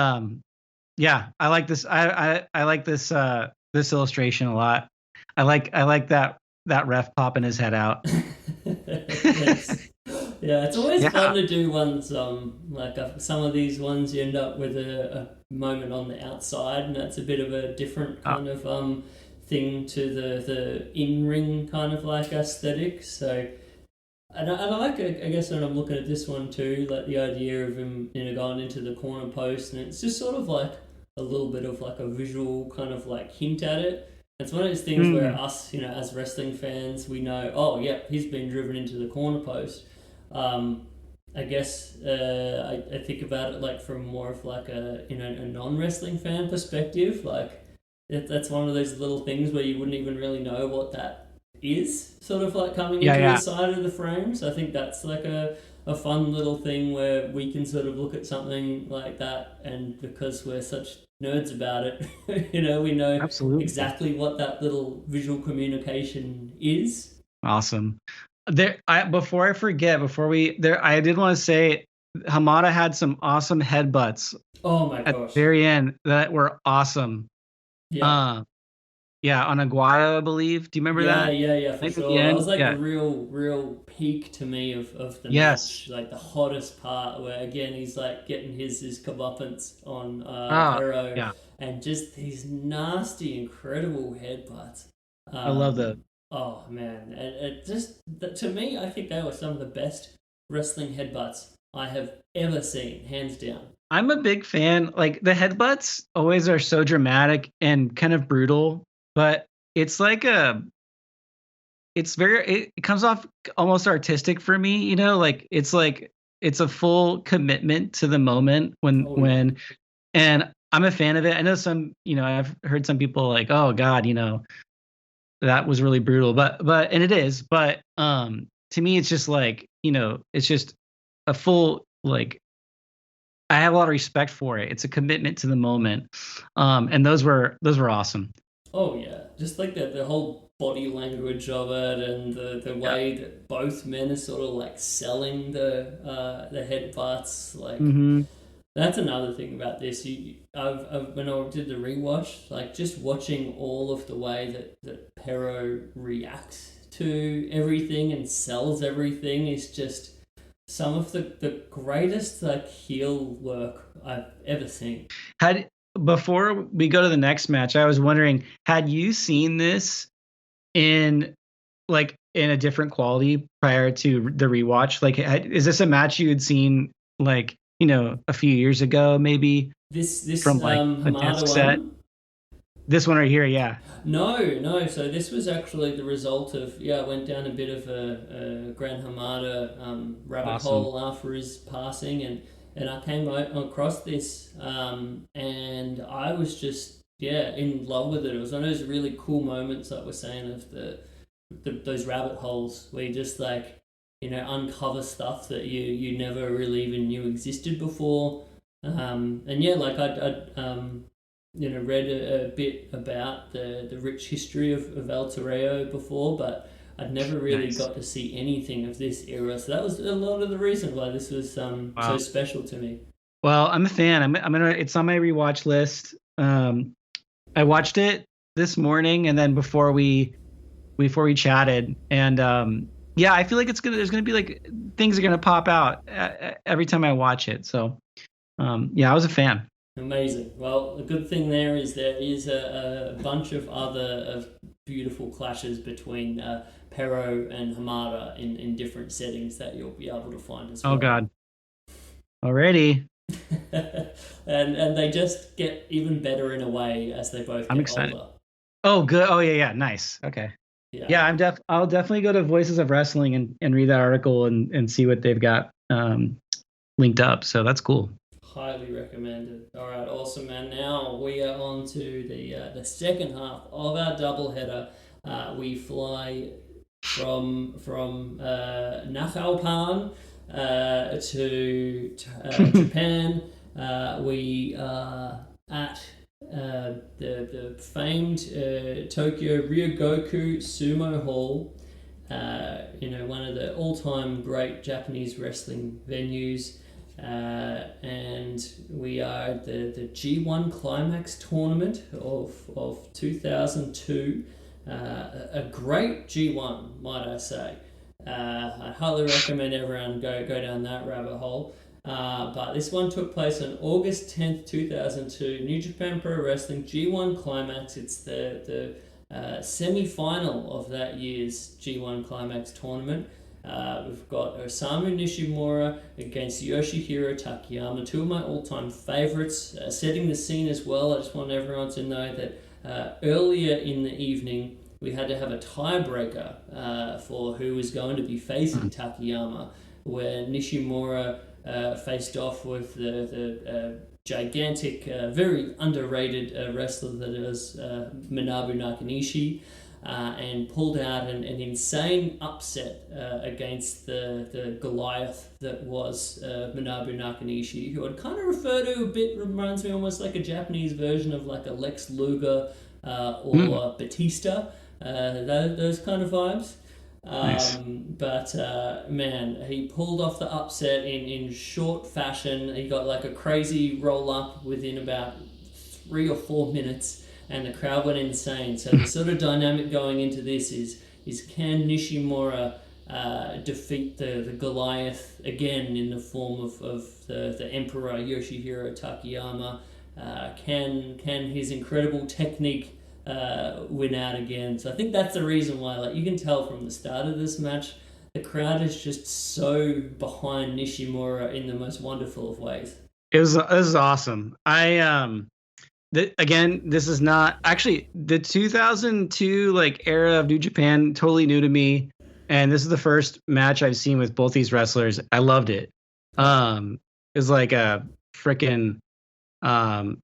yeah, I like this. I like this this illustration a lot. I like that ref popping his head out. Yeah, it's always fun to do ones like some of these ones you end up with a moment on the outside, and that's a bit of a different kind of thing to the in-ring kind of like aesthetic. So and I like it, I guess, when I'm looking at this one too, like the idea of him going into the corner post, and it's just sort of like a little bit of like a visual kind of like hint at it. It's one of those things where us, as wrestling fans, we know, oh, yeah, he's been driven into the corner post. I guess I think about it like from more of like a non-wrestling fan perspective. Like that's one of those little things where you wouldn't even really know what that is, sort of like coming into the side of the frame. So I think that's like a fun little thing where we can sort of look at something like that, and because we're such nerds about it, we know exactly what that little visual communication is. Awesome. Before I forget, I did want to say Hamada had some awesome headbutts. Oh my gosh! At the very end that were awesome. Yeah. On Aguayo, I believe. Do you remember that? Yeah, for sure. That was like a real peak to me of the match, like the hottest part, where again he's like getting his comeuppance on Hero, and just these nasty, incredible headbutts. I love that. Oh man, it just to me, I think they were some of the best wrestling headbutts I have ever seen, hands down. I'm a big fan. Like the headbutts always are so dramatic and kind of brutal, but it's like it comes off almost artistic for me, like it's a full commitment to the moment when and I'm a fan of it. I know some, I've heard some people like, oh God, that was really brutal, but and it is, but to me it's just like, it's just a full, like, I have a lot of respect for it. It's a commitment to the moment. And those were awesome. Oh yeah, just like the whole body language of it, and the way that both men are sort of like selling the headbutts. Like that's another thing about this. I've when I did the rewatch, like just watching all of the way that Pero reacts to everything and sells everything is just some of the greatest like heel work I've ever seen. Before we go to the next match, I was wondering, had you seen this in a different quality prior to the rewatch? Like, is this a match you had seen like, a few years ago, maybe? This from like a disc set? This one right here, yeah. No. So this was actually the result of, I went down a bit of a Gran Hamada rabbit hole after his passing, and I came across this, and I was just, in love with it. It was one of those really cool moments that we're saying of those rabbit holes where you just like, uncover stuff that you never really even knew existed before. And like I'd read a bit about the rich history of El Toreo before, but I'd never really got to see anything of this era. So that was a lot of the reason why this was so special to me. Well, I'm a fan. It's on my rewatch list. I watched it this morning, and then before we chatted, and I feel like there's gonna be like things are gonna pop out every time I watch it. So I was a fan. Amazing. Well, the good thing there is a bunch of other beautiful clashes between Pero and Hamada in different settings that you'll be able to find as well. Oh God. Already. and they just get even better in a way as they both I'm get excited. older. Oh, good. Oh, yeah. Nice. Okay. Yeah, I'll definitely go to Voices of Wrestling and read that article and see what they've got linked up. So that's cool. Highly recommended. All right, awesome, man. Now we are on to the second half of our doubleheader. We fly from Nakalpan to Japan. We are at the famed Tokyo Ryogoku Sumo Hall. One of the all-time great Japanese wrestling venues. And we are at the G1 Climax tournament of 2002. A great G1, might I say. I highly recommend everyone go down that rabbit hole. But this one took place on August 10th, 2002. New Japan Pro Wrestling G1 Climax. It's the semi-final of that year's G1 Climax tournament. We've got Osamu Nishimura against Yoshihiro Takayama, two of my all-time favorites. Setting the scene as well, I just want everyone to know that earlier in the evening, we had to have a tiebreaker for who was going to be facing Takayama, where Nishimura faced off with the gigantic, very underrated wrestler that is Manabu Nakanishi. And pulled out an insane upset against the Goliath that was Manabu Nakanishi, who I'd kind of refer to a bit, reminds me almost like a Japanese version of like a Lex Luger or Batista, those kind of vibes. Nice. But man, he pulled off the upset in short fashion. He got like a crazy roll up within about 3 or 4 minutes. And the crowd went insane. So the sort of dynamic going into this is can Nishimura defeat the Goliath again in the form of the Emperor Yoshihiro Takayama? Can his incredible technique win out again? So I think that's the reason why. Like you can tell from the start of this match, the crowd is just so behind Nishimura in the most wonderful of ways. It was awesome. This is not actually the 2002 era of New Japan, totally new to me, and this is the first match I've seen with both these wrestlers. I loved it. It was like a freaking okay,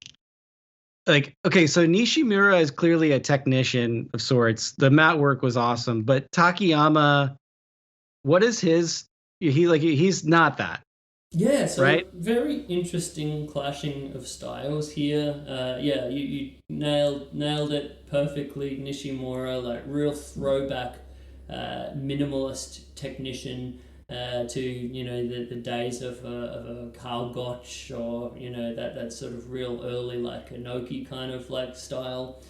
so Nishimura is clearly a technician of sorts. The mat work was awesome, but Takayama, what is his? He's not that. Yeah, so right? Very interesting clashing of styles here. You nailed it perfectly. Nishimura, like real throwback, minimalist technician to the days of a Karl Gotch or that sort of real early like Inoki kind of like style.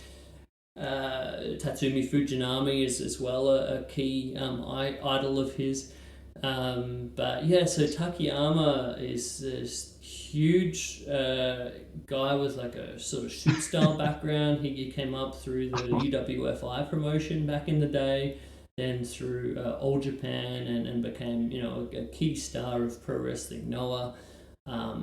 Tatsumi Fujinami is as well a key idol of his. But yeah, so Takayama is this huge guy with like a sort of shoot style background. He came up through the UWFI promotion back in the day, then through All Japan and became a key star of Pro Wrestling Noah. A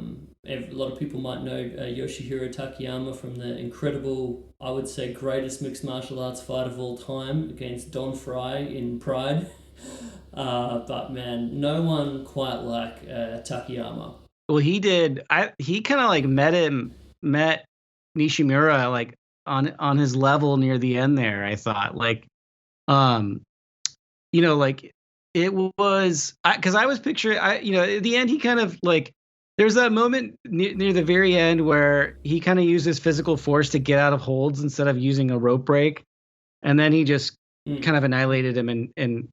lot of people might know Yoshihiro Takayama from the incredible, I would say, greatest mixed martial arts fight of all time against Don Fry in Pride. But man, no one quite like Takayama. Well, he did. He kind of met Nishimura like on his level near the end there. I thought it was because I was picturing at the end he kind of there's that moment near the very end where he kind of uses physical force to get out of holds instead of using a rope break, and then he just kind of annihilated him and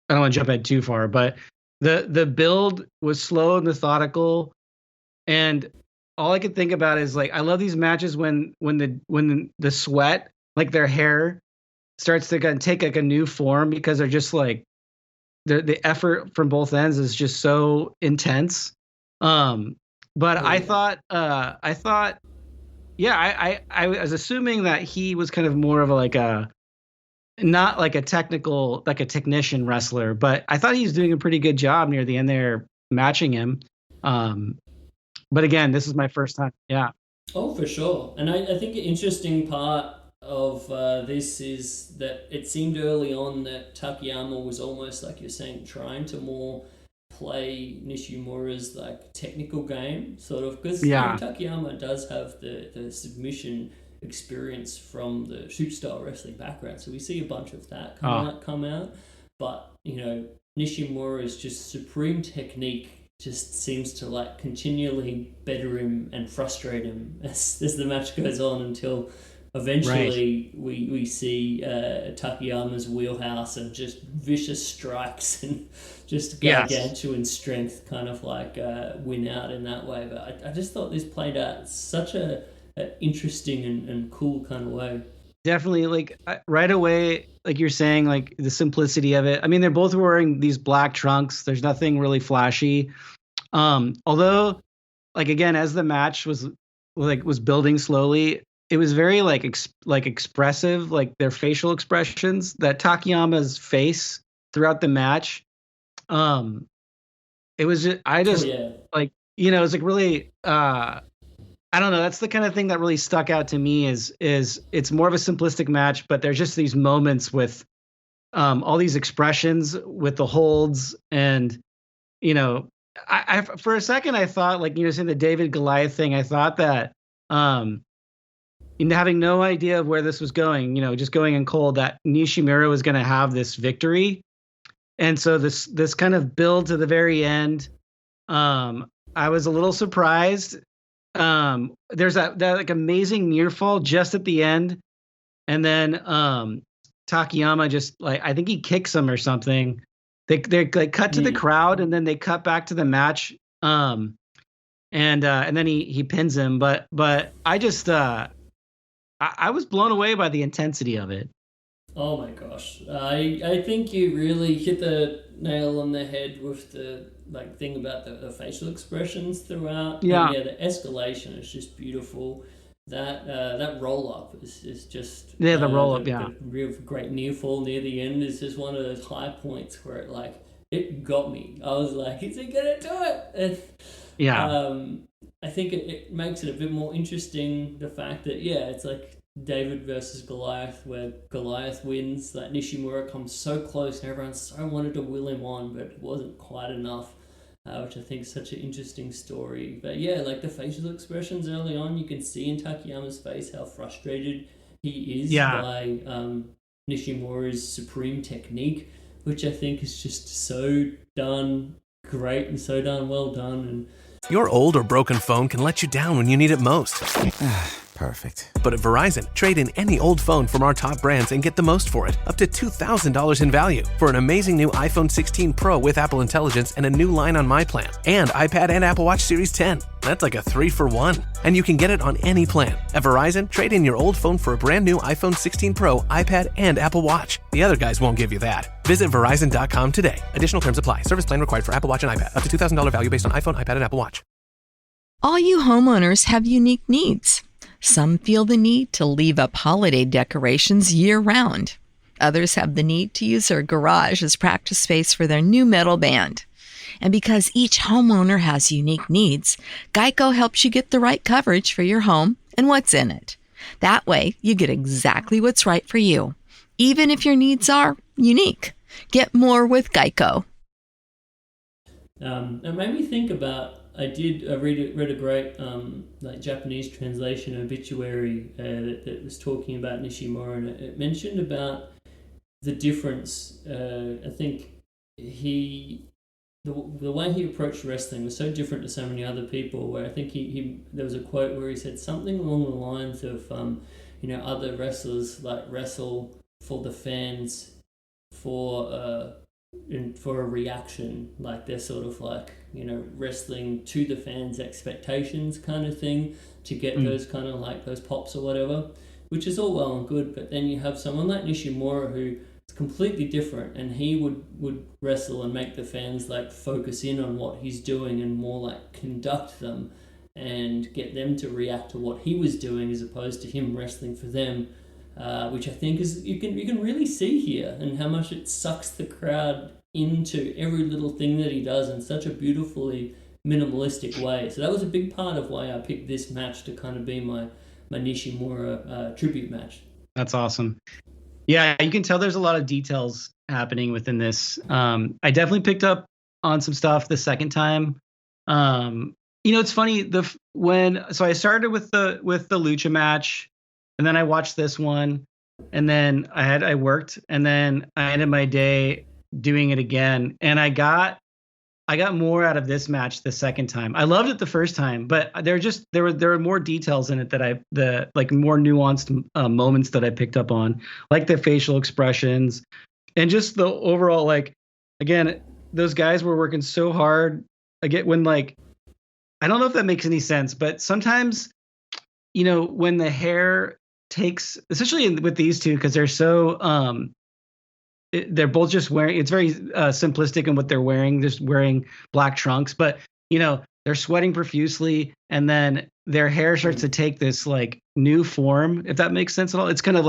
I don't want to jump ahead too far, but the build was slow and methodical, and all I could think about is I love these matches when the sweat, their hair, starts to kind of take a new form because they're just the effort from both ends is just so intense. But I thought I was assuming that he was kind of more of a not like a technical, like a technician wrestler, but I thought he was doing a pretty good job near the end there matching him. But again, this is my first time. Yeah. Oh, for sure. And I think an interesting part of this is that it seemed early on that Takayama was almost, like you're saying, trying to more play Nishimura's like technical game, sort of, because Yeah. Takayama does have the submission experience from the shoot style wrestling background, so we see a bunch of that come out. But Nishimura's just supreme technique just seems to like continually better him and frustrate him as the match goes on, until eventually we see Takayama's wheelhouse and just vicious strikes and just gargantuan strength kind of like win out in that way. But I just thought this played out such a interesting and cool kind of way. Definitely, like right away, like you're saying, like the simplicity of it. I mean, they're both wearing these black trunks. There's nothing really flashy. Although, like again, as the match was building slowly, it was very expressive, like their facial expressions. That Takayama's face throughout the match, it was just like, you know, it's like really I don't know. That's the kind of thing that really stuck out to me is it's more of a simplistic match, but there's just these moments with all these expressions with the holds. And, you know, I for a second, I thought, like, you know, saying the David Goliath thing, I thought that having no idea of where this was going, you know, just going in cold, that Nishimura was going to have this victory. And so this kind of build to the very end. I was a little surprised. There's that like amazing near fall just at the end, and then Takayama just, like, I think he kicks him or something. They like cut to the crowd, and then they cut back to the match, and then he pins him. But I just I was blown away by the intensity of it. Oh my gosh, I think you really hit the nail on the head with the like thing about the facial expressions throughout. Yeah, and the escalation is just beautiful. That roll up is just the roll up. The real great near fall near the end is just one of those high points where it got me. I was like, is he gonna do it? And I think it makes it a bit more interesting, the fact that it's like David versus Goliath, where Goliath wins. Like Nishimura comes so close and everyone so wanted to will him on, but it wasn't quite enough, which I think is such an interesting story. But like the facial expressions early on, you can see in Takayama's face how frustrated he is by Nishimura's supreme technique, which I think is just so done great and so done well done. And Your old or broken phone can let you down when you need it most. Perfect. But at Verizon, trade in any old phone from our top brands and get the most for it, up to $2,000 in value, for an amazing new iPhone 16 Pro with Apple Intelligence and a new line on My Plan, and iPad and Apple Watch Series 10. That's like a 3-for-1. And you can get it on any plan. At Verizon, trade in your old phone for a brand new iPhone 16 Pro, iPad, and Apple Watch. The other guys won't give you that. Visit Verizon.com today. Additional terms apply. Service plan required for Apple Watch and iPad. Up to $2,000 value based on iPhone, iPad, and Apple Watch. All you homeowners have unique needs. Some feel the need to leave up holiday decorations year-round. Others have the need to use their garage as practice space for their new metal band. And because each homeowner has unique needs, Geico helps you get the right coverage for your home and what's in it. That way, you get exactly what's right for you, even if your needs are unique. Get more with Geico. It made me think about, I read a great Japanese translation obituary that was talking about Nishimura, and it mentioned about the difference. I think the way he approached wrestling was so different to so many other people, where I think there was a quote where he said something along the lines of other wrestlers wrestle for the fans for a reaction, like they're sort of wrestling to the fans' expectations kind of thing, to get those kind of those pops or whatever, which is all well and good. But then you have someone like Nishimura who is completely different, and he would wrestle and make the fans focus in on what he's doing and more conduct them and get them to react to what he was doing, as opposed to him wrestling for them. which I think is you can really see here, and how much it sucks the crowd into every little thing that he does in such a beautifully minimalistic way. So that was a big part of why I picked this match to kind of be my Nishimura tribute match. That's awesome. Yeah, you can tell there's a lot of details happening within this. I definitely picked up on some stuff the second time. It's funny, so I started with the Lucha match, and then I watched this one, and then I worked, and then I ended my day doing it again, and I got more out of this match the second time. I loved it the first time, but there were more details in it that more nuanced moments that I picked up on, like the facial expressions and just the overall, again, those guys were working so hard. Again, when I don't know if that makes any sense, but sometimes, when the hair takes, especially with these two, because they're so they're both just wearing, it's very simplistic in what they're wearing, just wearing black trunks, but they're sweating profusely, and then their hair starts to take this new form, if that makes sense at all. It's kind of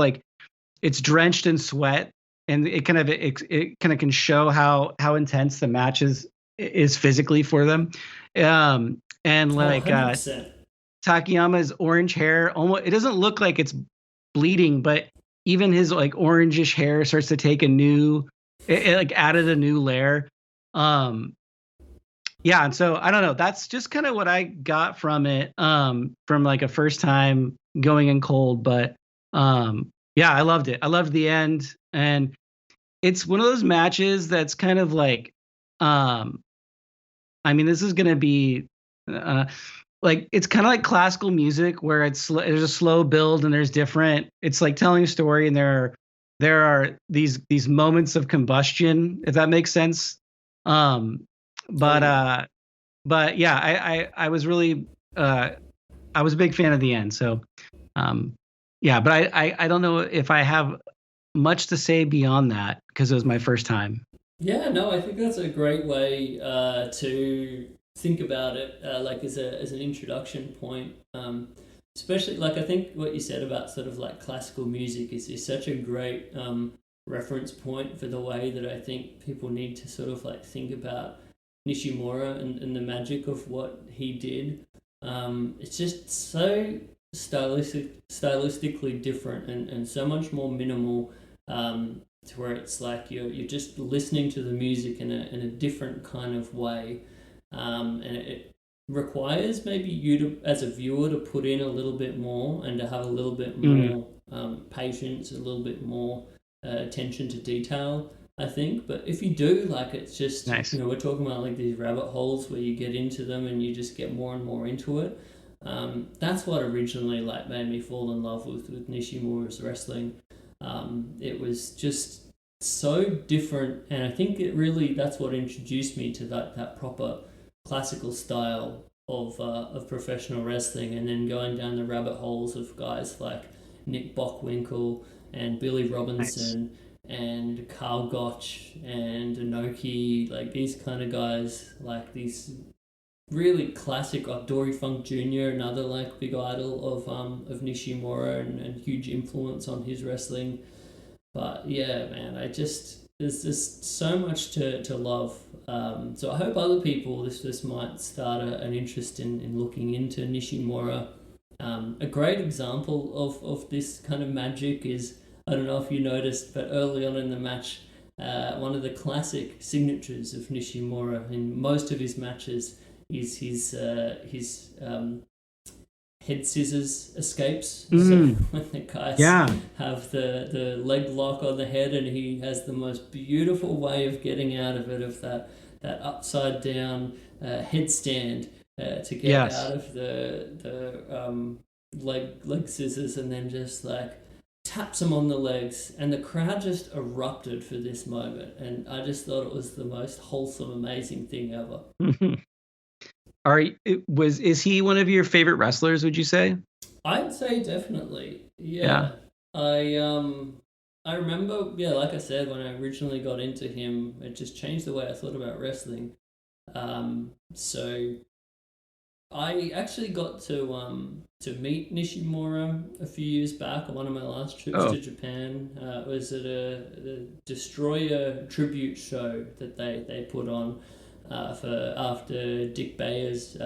it's drenched in sweat, and it kind of can show how intense the match is physically for them. And 100%. Takayama's orange hair, almost, it doesn't look like it's bleeding, but even his orangish hair starts to take it added a new layer. Yeah, and so I don't know. That's just kind of what I got from it, from a first time going in cold. But yeah, I loved it. I loved the end, and it's one of those matches that's kind of this is gonna be it's kind of like classical music, where there's a slow build and there's different. It's like telling a story, and there are these moments of combustion, if that makes sense. But yeah, I was really I was a big fan of the end. So yeah, but I don't know if I have much to say beyond that, because it was my first time. Yeah, no, I think that's a great way to think about it, as an introduction point. Especially, I think what you said about sort of classical music is such a great reference point for the way that I think people need to sort of think about Nishimura and the magic of what he did. It's just so stylistically different, and so much more minimal, to where it's you're just listening to the music in a different kind of way. And it requires maybe you to, as a viewer, to put in a little bit more, and to have a little bit more patience, a little bit more attention to detail, I think. But if you do, it's just nice. We're talking about these rabbit holes where you get into them and you just get more and more into it. That's what originally made me fall in love with Nishimura's wrestling. It was just so different, and I think that's what introduced me to that proper classical style of professional wrestling, and then going down the rabbit holes of guys like Nick Bockwinkel and Billy Robinson. Nice. And Carl Gotch and Inoki, these kind of guys, these really classic, Dory Funk Jr., another big idol of Nishimura, and huge influence on his wrestling. But yeah, man, there's just so much to love. So I hope other people, this might start an interest in looking into Nishimura. A great example of this kind of magic is, I don't know if you noticed, but early on in the match, one of the classic signatures of Nishimura in most of his matches is his head scissors escapes. So when the guys have the leg lock on the head, and he has the most beautiful way of getting out of it, of that upside down headstand to get out of the leg scissors, and then just taps him on the legs, and the crowd just erupted for this moment, and I just thought it was the most wholesome, amazing thing ever. Is he one of your favorite wrestlers, would you say? I'd say definitely. Yeah. I remember, like I said, when I originally got into him, it just changed the way I thought about wrestling. So I actually got to meet Nishimura a few years back on one of my last trips to Japan. It was at a Destroyer tribute show that they put on for after Dick Bayer's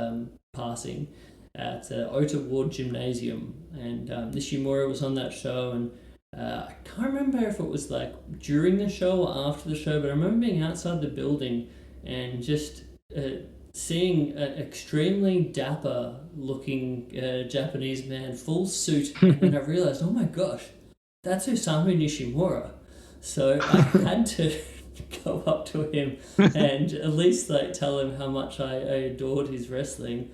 passing at Ota Ward Gymnasium, and Nishimura was on that show, and I can't remember if it was like during the show or after the show, but I remember being outside the building and just seeing an extremely dapper looking Japanese man, full suit, and I realized, oh my gosh, that's Osamu Nishimura. So I had to go up to him and at least like tell him how much I adored his wrestling.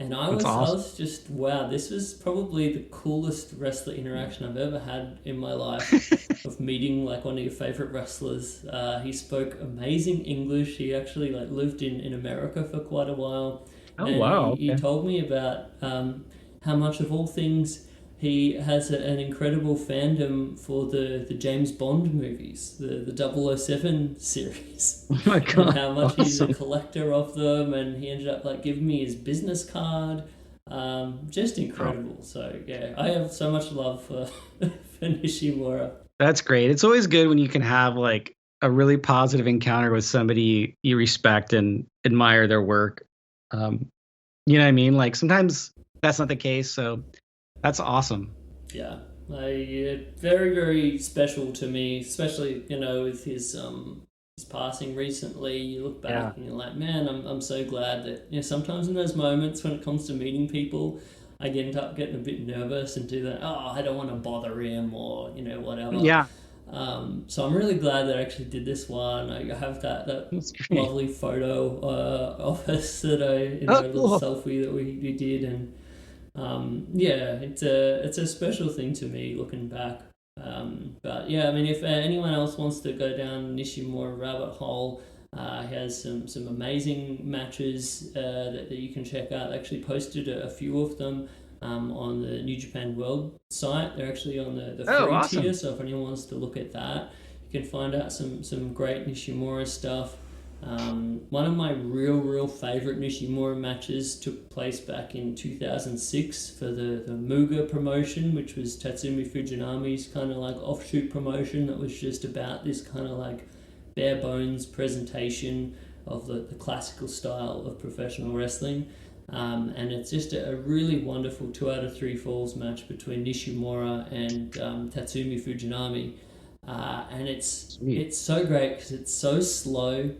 And I was just, wow, this was probably the coolest wrestler interaction I've ever had in my life, of meeting like one of your favorite wrestlers. He spoke amazing English. He actually like lived in America for quite a while. Oh, and wow. He told me about how much of all things he has an incredible fandom for the James Bond movies, the 007 series. Oh my God. And how much he's a collector of them, and he ended up like giving me his business card. Just incredible. So yeah, I have so much love for Nishimura. That's great. It's always good when you can have like a really positive encounter with somebody you respect and admire their work. You know what I mean? Like sometimes that's not the case, so that's awesome. Yeah, very, very special to me, especially, you know, with his passing recently. You look back and you're like, man, I'm so glad that, you know, sometimes in those moments when it comes to meeting people, I end up getting a bit nervous and do that, I don't want to bother him, or, you know, whatever. Yeah. So I'm really glad that I actually did this one. I have that lovely photo of us that a little selfie that we did, and it's a special thing to me looking back. But yeah, I mean, if anyone else wants to go down Nishimura rabbit hole, he has some amazing matches that you can check out. I actually posted a few of them on the New Japan World site. They're actually on the free tier, so if anyone wants to look at that, you can find out some great Nishimura stuff. One of my real favorite Nishimura matches took place back in 2006 for the Muga promotion, which was Tatsumi Fujinami's kind of like offshoot promotion that was just about this kind of like bare bones presentation of the classical style of professional wrestling. And it's just a really wonderful 2 out of 3 falls match between Nishimura and Tatsumi Fujinami. And it's so great because it's so slow,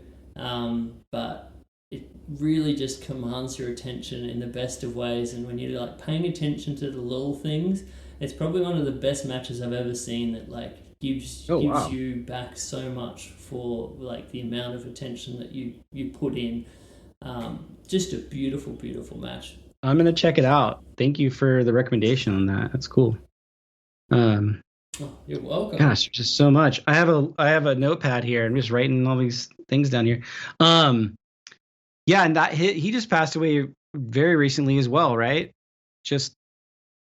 but it really just commands your attention in the best of ways. And when you're like paying attention to the little things, it's probably one of the best matches I've ever seen that like gives you back so much for like the amount of attention that you put in. Just a beautiful match. I'm gonna check it out. Thank you for the recommendation on that. That's cool. You're welcome. Gosh, just so much. I have a notepad here. I'm just writing all these things down here. Yeah, and that he just passed away very recently as well, right? Just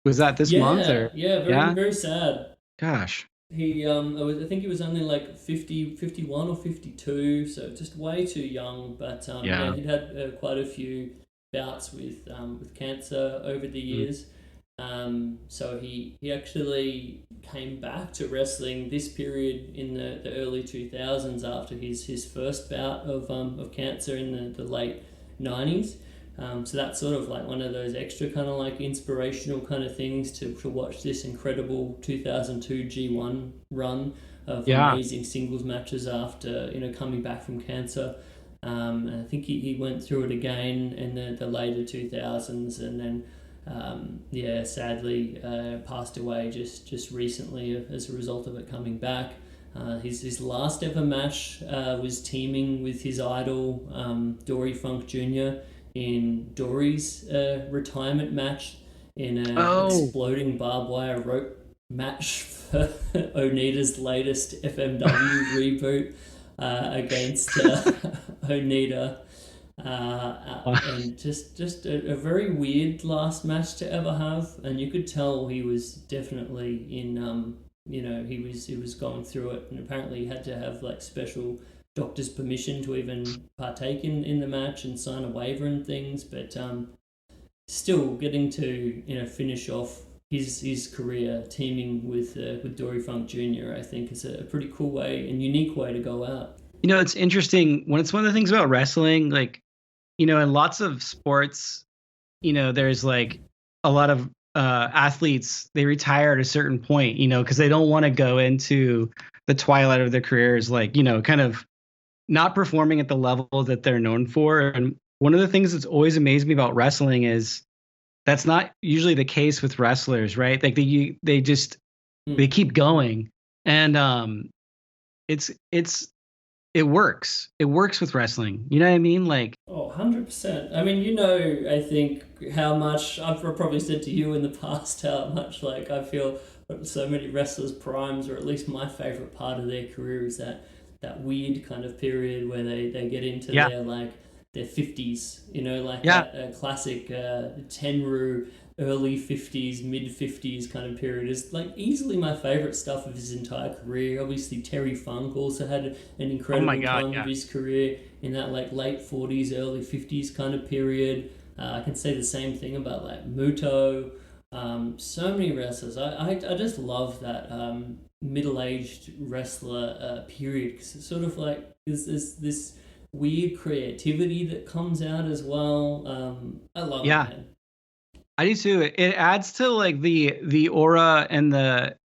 was that this month or very sad. Gosh. He I think he was only like 51 or 52, so just way too young. But he'd had quite a few bouts with cancer over the years. So he actually came back to wrestling this period in the early 2000s after his first bout of cancer in the late 90s. So that's sort of like one of those extra kind of like inspirational kind of things to watch this incredible 2002 G1 run of amazing singles matches after, you know, coming back from cancer. And I think he went through it again in the later 2000s, and then sadly passed away just recently as a result of it coming back. His last ever match was teaming with his idol Dory Funk Jr. in Dory's retirement match in an exploding barbed wire rope match for Onita's latest FMW reboot against Onita. And just a very weird last match to ever have, and you could tell he was definitely in he was going through it, and apparently he had to have like special doctor's permission to even partake in the match and sign a waiver and things, but still getting to finish off his career teaming with Dory Funk Jr. I think is a pretty cool way and unique way to go out. It's interesting when it's one of the things about wrestling, like, in lots of sports, there's like a lot of athletes, they retire at a certain point, because they don't want to go into the twilight of their careers, like, kind of not performing at the level that they're known for. And one of the things that's always amazed me about wrestling is that's not usually the case with wrestlers, right? Like they keep going, and it works. It works with wrestling. You know what I mean? Like, 100%. I mean, I think how much I've probably said to you in the past how much like I feel so many wrestlers' primes, or at least my favorite part of their career, is that weird kind of period where they get into their 50s, that classic Tenru early 50s, mid 50s kind of period is like easily my favorite stuff of his entire career. Obviously, Terry Funk also had an incredible time of his career in that like late 40s, early 50s kind of period. I can say the same thing about like Muto. So many wrestlers. I just love that middle-aged wrestler period, because it's sort of like there's this weird creativity that comes out as well. I love it, man. I do too. It adds to like the aura and the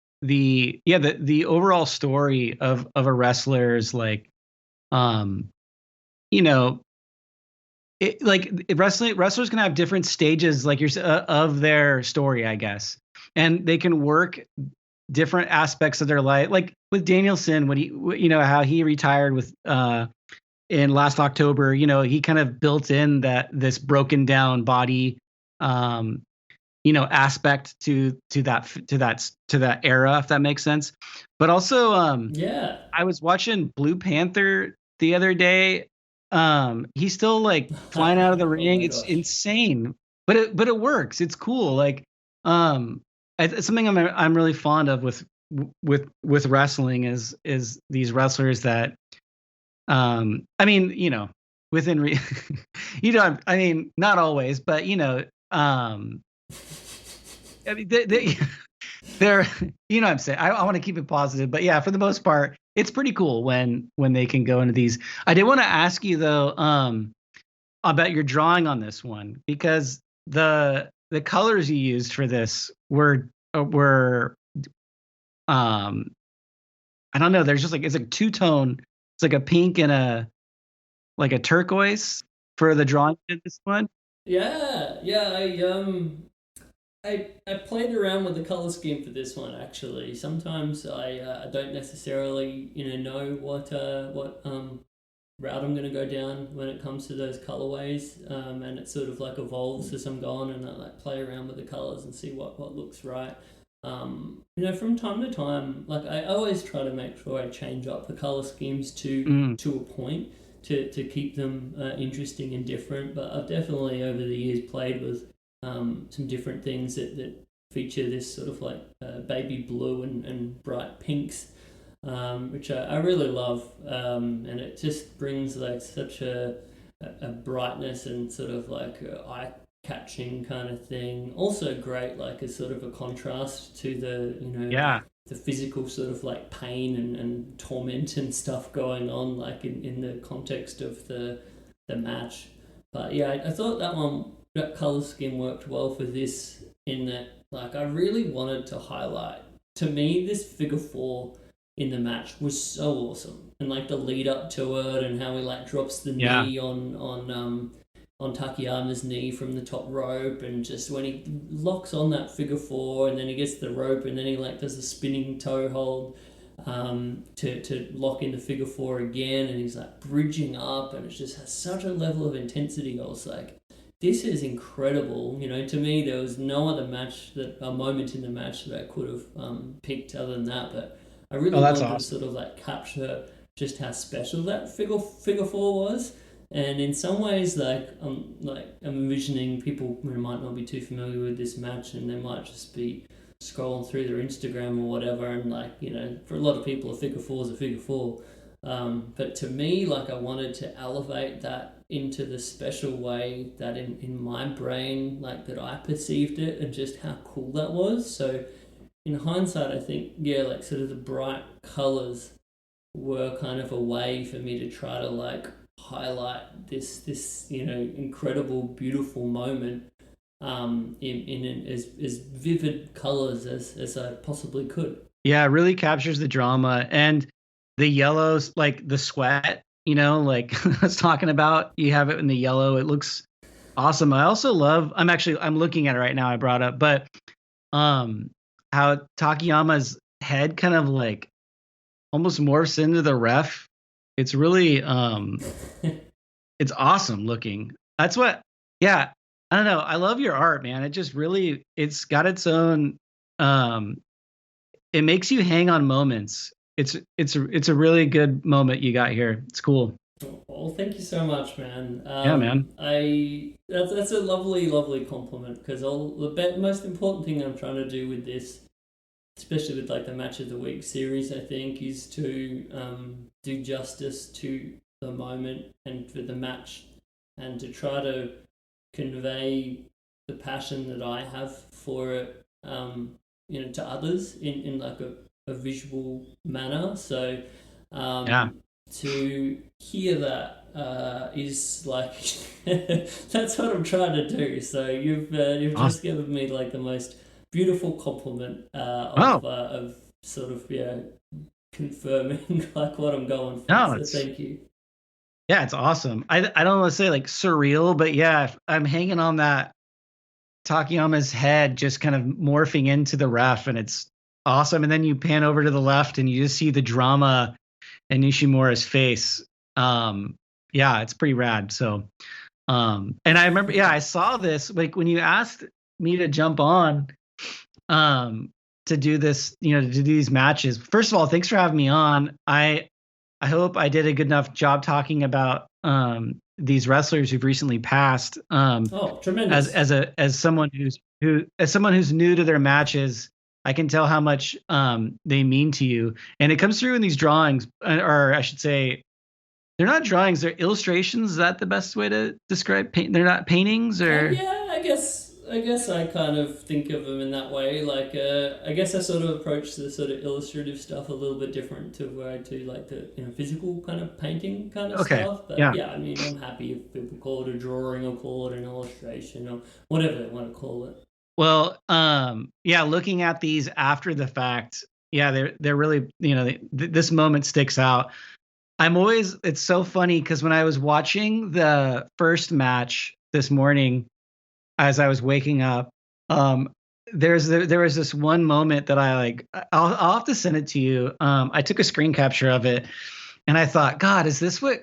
overall story of a wrestler's like, wrestlers can have different stages like of their story, I guess, and they can work different aspects of their life. Like with Danielson, when he how he retired with in last October, he kind of built in this broken down body aspect to that era, if that makes sense. But also I was watching Blue Panther the other day. He's still like flying out of the ring. It's insane, but it works. It's cool. Like it's something I'm really fond of with wrestling is these wrestlers that I mean, within I mean, not always, but I mean, they're what I'm saying. I want to keep it positive, but yeah, for the most part, it's pretty cool when they can go into these. I did want to ask you though, about your drawing on this one, because the colors you used for this were I don't know. There's just like, it's like two-tone. It's like a pink and a turquoise for the drawing in this one. Yeah. I played around with the color scheme for this one actually. Sometimes I don't necessarily know what route I'm gonna go down when it comes to those colorways, and it sort of like evolves as I'm going, and I like play around with the colors and see what looks right. From time to time, like I always try to make sure I change up the color schemes to a point to keep them interesting and different. But I've definitely over the years played with some different things that feature this sort of like baby blue and bright pinks, which I really love, and it just brings like such a brightness and sort of like eye-catching kind of thing. Also great, like as sort of a contrast to the physical sort of like pain and torment and stuff going on, like in the context of the match. But yeah, I thought that color scheme worked well for this, in that like I really wanted to highlight, to me, this figure four in the match was so awesome, and like the lead up to it and how he like drops the knee on Takayama's knee from the top rope, and just when he locks on that figure four and then he gets the rope and then he like does a spinning toe hold to lock in the figure four again, and he's like bridging up, and it just has such a level of intensity. I was like, this is incredible. To me, there was no other moment in the match that I could have picked other than that. But I really wanted to sort of like capture just how special that figure four was. And in some ways, I'm envisioning people who might not be too familiar with this match, and they might just be scrolling through their Instagram or whatever, and for a lot of people, a figure four is a figure four. But to me, like, I wanted to elevate that into the special way that in my brain, like, that I perceived it and just how cool that was. So in hindsight, I think, yeah, like, sort of the bright colors were kind of a way for me to try to, like, highlight this incredible, beautiful moment in as vivid colors as I possibly could. Yeah, it really captures the drama and the yellows, like the sweat, like I was talking about. You have it in the yellow. It looks awesome. I also love, I'm looking at it right now. I brought up, but how Takayama's head kind of like almost morphs into the ref. It's really it's awesome looking. That's what, yeah, I don't know. I love your art, man. It just really, it's got its own it makes you hang on moments. It's a really good moment you got here. It's cool. Well, thank you so much, man. Yeah, man. That's a lovely compliment, because most important thing I'm trying to do with this, especially with like the match of the week series, I think, is to do justice to the moment and for the match, and to try to convey the passion that I have for it, to others in like a visual manner. So to hear that is like that's what I'm trying to do. So you've just given me like the most beautiful compliment of sort of confirming like what I'm going for. No, so thank you. Yeah, it's awesome. I don't want to say like surreal, but yeah, I'm hanging on that Takayama's head just kind of morphing into the ref, and it's awesome. And then you pan over to the left and you just see the drama in Nishimura's face. Yeah, it's pretty rad. So and I remember, I saw this like when you asked me to jump on to do this, to do these matches. First of all, thanks for having me on. I hope I did a good enough job talking about these wrestlers who've recently passed. Tremendous. As someone who's new to their matches, I can tell how much they mean to you, and it comes through in these drawings, or I should say, they're not drawings; they're illustrations. Is that the best way to describe? They're not paintings, or yeah, I guess I kind of think of them in that way. Like, I guess I sort of approach the sort of illustrative stuff a little bit different to where I do like the physical kind of painting kind of stuff. But yeah, I mean, I'm happy if people call it a drawing or call it an illustration or whatever they want to call it. Well, looking at these after the fact, they're really, this moment sticks out. It's so funny because when I was watching the first match this morning, as I was waking up, there was this one moment that I like. I'll have to send it to you. I took a screen capture of it, and I thought, God, is this what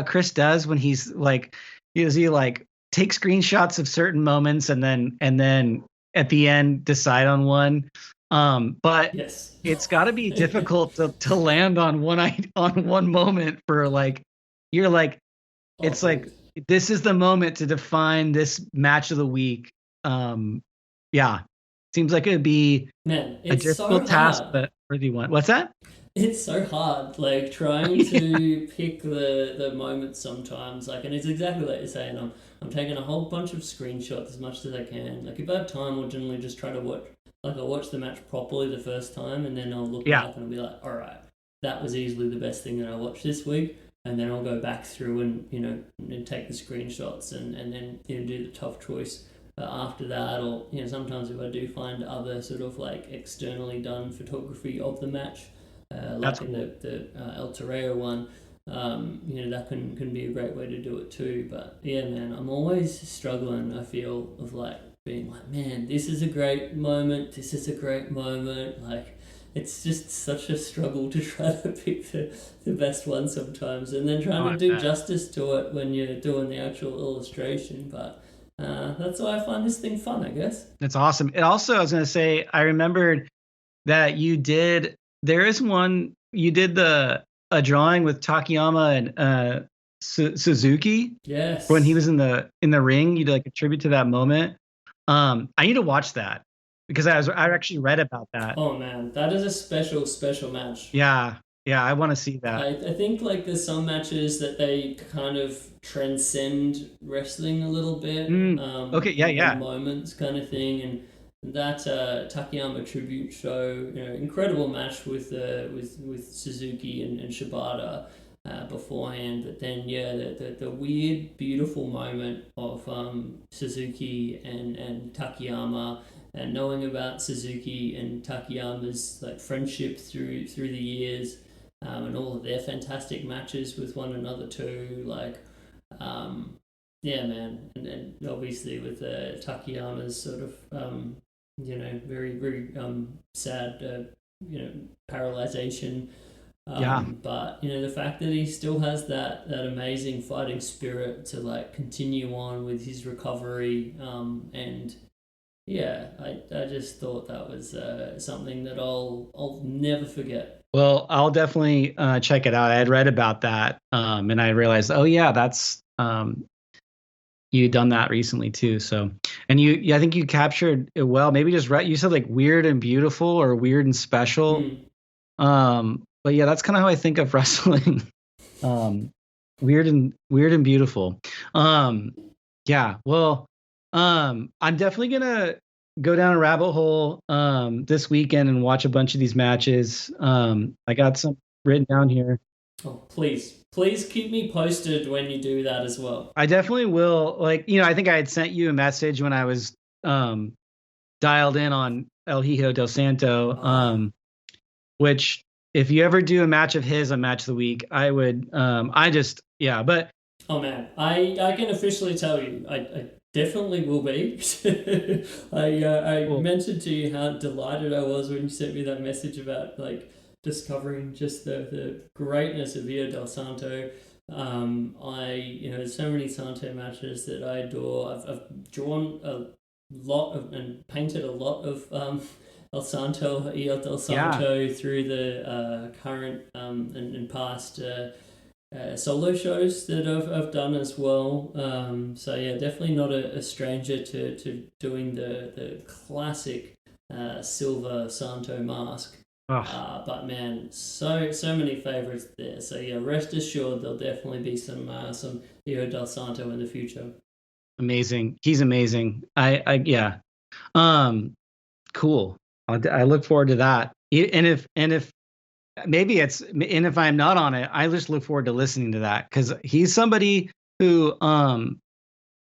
Chris does when he's like, does he like take screenshots of certain moments and then at the end decide on one? But yes, it's got to be difficult to land on one moment for like, you're like, it's like, this is the moment to define this match of the week. Seems like it'd be a difficult task, but worthy one. What's that? It's so hard, like trying to pick the moments sometimes. Like, and it's exactly like you're saying. I'm taking a whole bunch of screenshots as much as I can. Like, if I have time, I'll generally just try to watch. Like, I'll watch the match properly the first time, and then I'll look back and I'll be like, all right, that was easily the best thing that I watched this week. And then I'll go back through and and take the screenshots and then do the tough choice after that. Or sometimes if I do find other sort of like externally done photography of the match, like in the El Torreo one, that can be a great way to do it too. But yeah, man, I'm always struggling. I feel of like being like, man, this is a great moment. This is a great moment. Like, it's just such a struggle to try to pick the best one sometimes, and then trying to do justice to it when you're doing the actual illustration. But that's why I find this thing fun, I guess. That's awesome. It also, I was going to say, I remembered that you did a drawing with Takayama and Suzuki. Yes. When he was in the ring, you did like a tribute to that moment. I need to watch that, because I actually read about that. Oh man, that is a special match. Yeah, Yeah, I want to see that. I think like there's some matches that they kind of transcend wrestling a little bit, Mm, okay, yeah, in yeah. moments kind of thing, and that Takayama tribute show, incredible match with Suzuki and Shibata beforehand, but then yeah, the weird beautiful moment of Suzuki and Takayama. And knowing about Suzuki and Takayama's like friendship through the years, and all of their fantastic matches with one another too. Like, yeah, man, and obviously with Takayama's sort of very very sad paralyzation. Yeah. But the fact that he still has that amazing fighting spirit to like continue on with his recovery, and yeah, I just thought that was something that I'll never forget. Well, I'll definitely check it out. I had read about that, and I realized, oh yeah, that's you done that recently too. So, and I think you captured it well. Maybe just right. You said like weird and beautiful or weird and special. Mm. But yeah, that's kind of how I think of wrestling. um, weird and beautiful. Um, yeah. Well, I'm definitely gonna go down a rabbit hole this weekend and watch a bunch of these matches. I got some written down here. Oh, please keep me posted when you do that as well. I definitely will. Like, I think I had sent you a message when I was dialed in on El Hijo del Santo, which if you ever do a match of his, a match of the week, I would. I just but Oh man, I can officially tell you, I definitely will be. I cool. mentioned to you how delighted I was when you sent me that message about like discovering just the greatness of Via del Santo. There's so many Santo matches that I adore. I've drawn a lot of and painted a lot of El Santo, El del Santo through the current and past solo shows that I've done as well. So yeah, definitely not a stranger to doing the classic silver Santo mask. But man, so many favorites there. So yeah, rest assured there'll definitely be some Rio del Santo in the future. Amazing. He's amazing. Yeah. Cool. I look forward to that. And if maybe and if I'm not on it, I just look forward to listening to that because he's somebody who,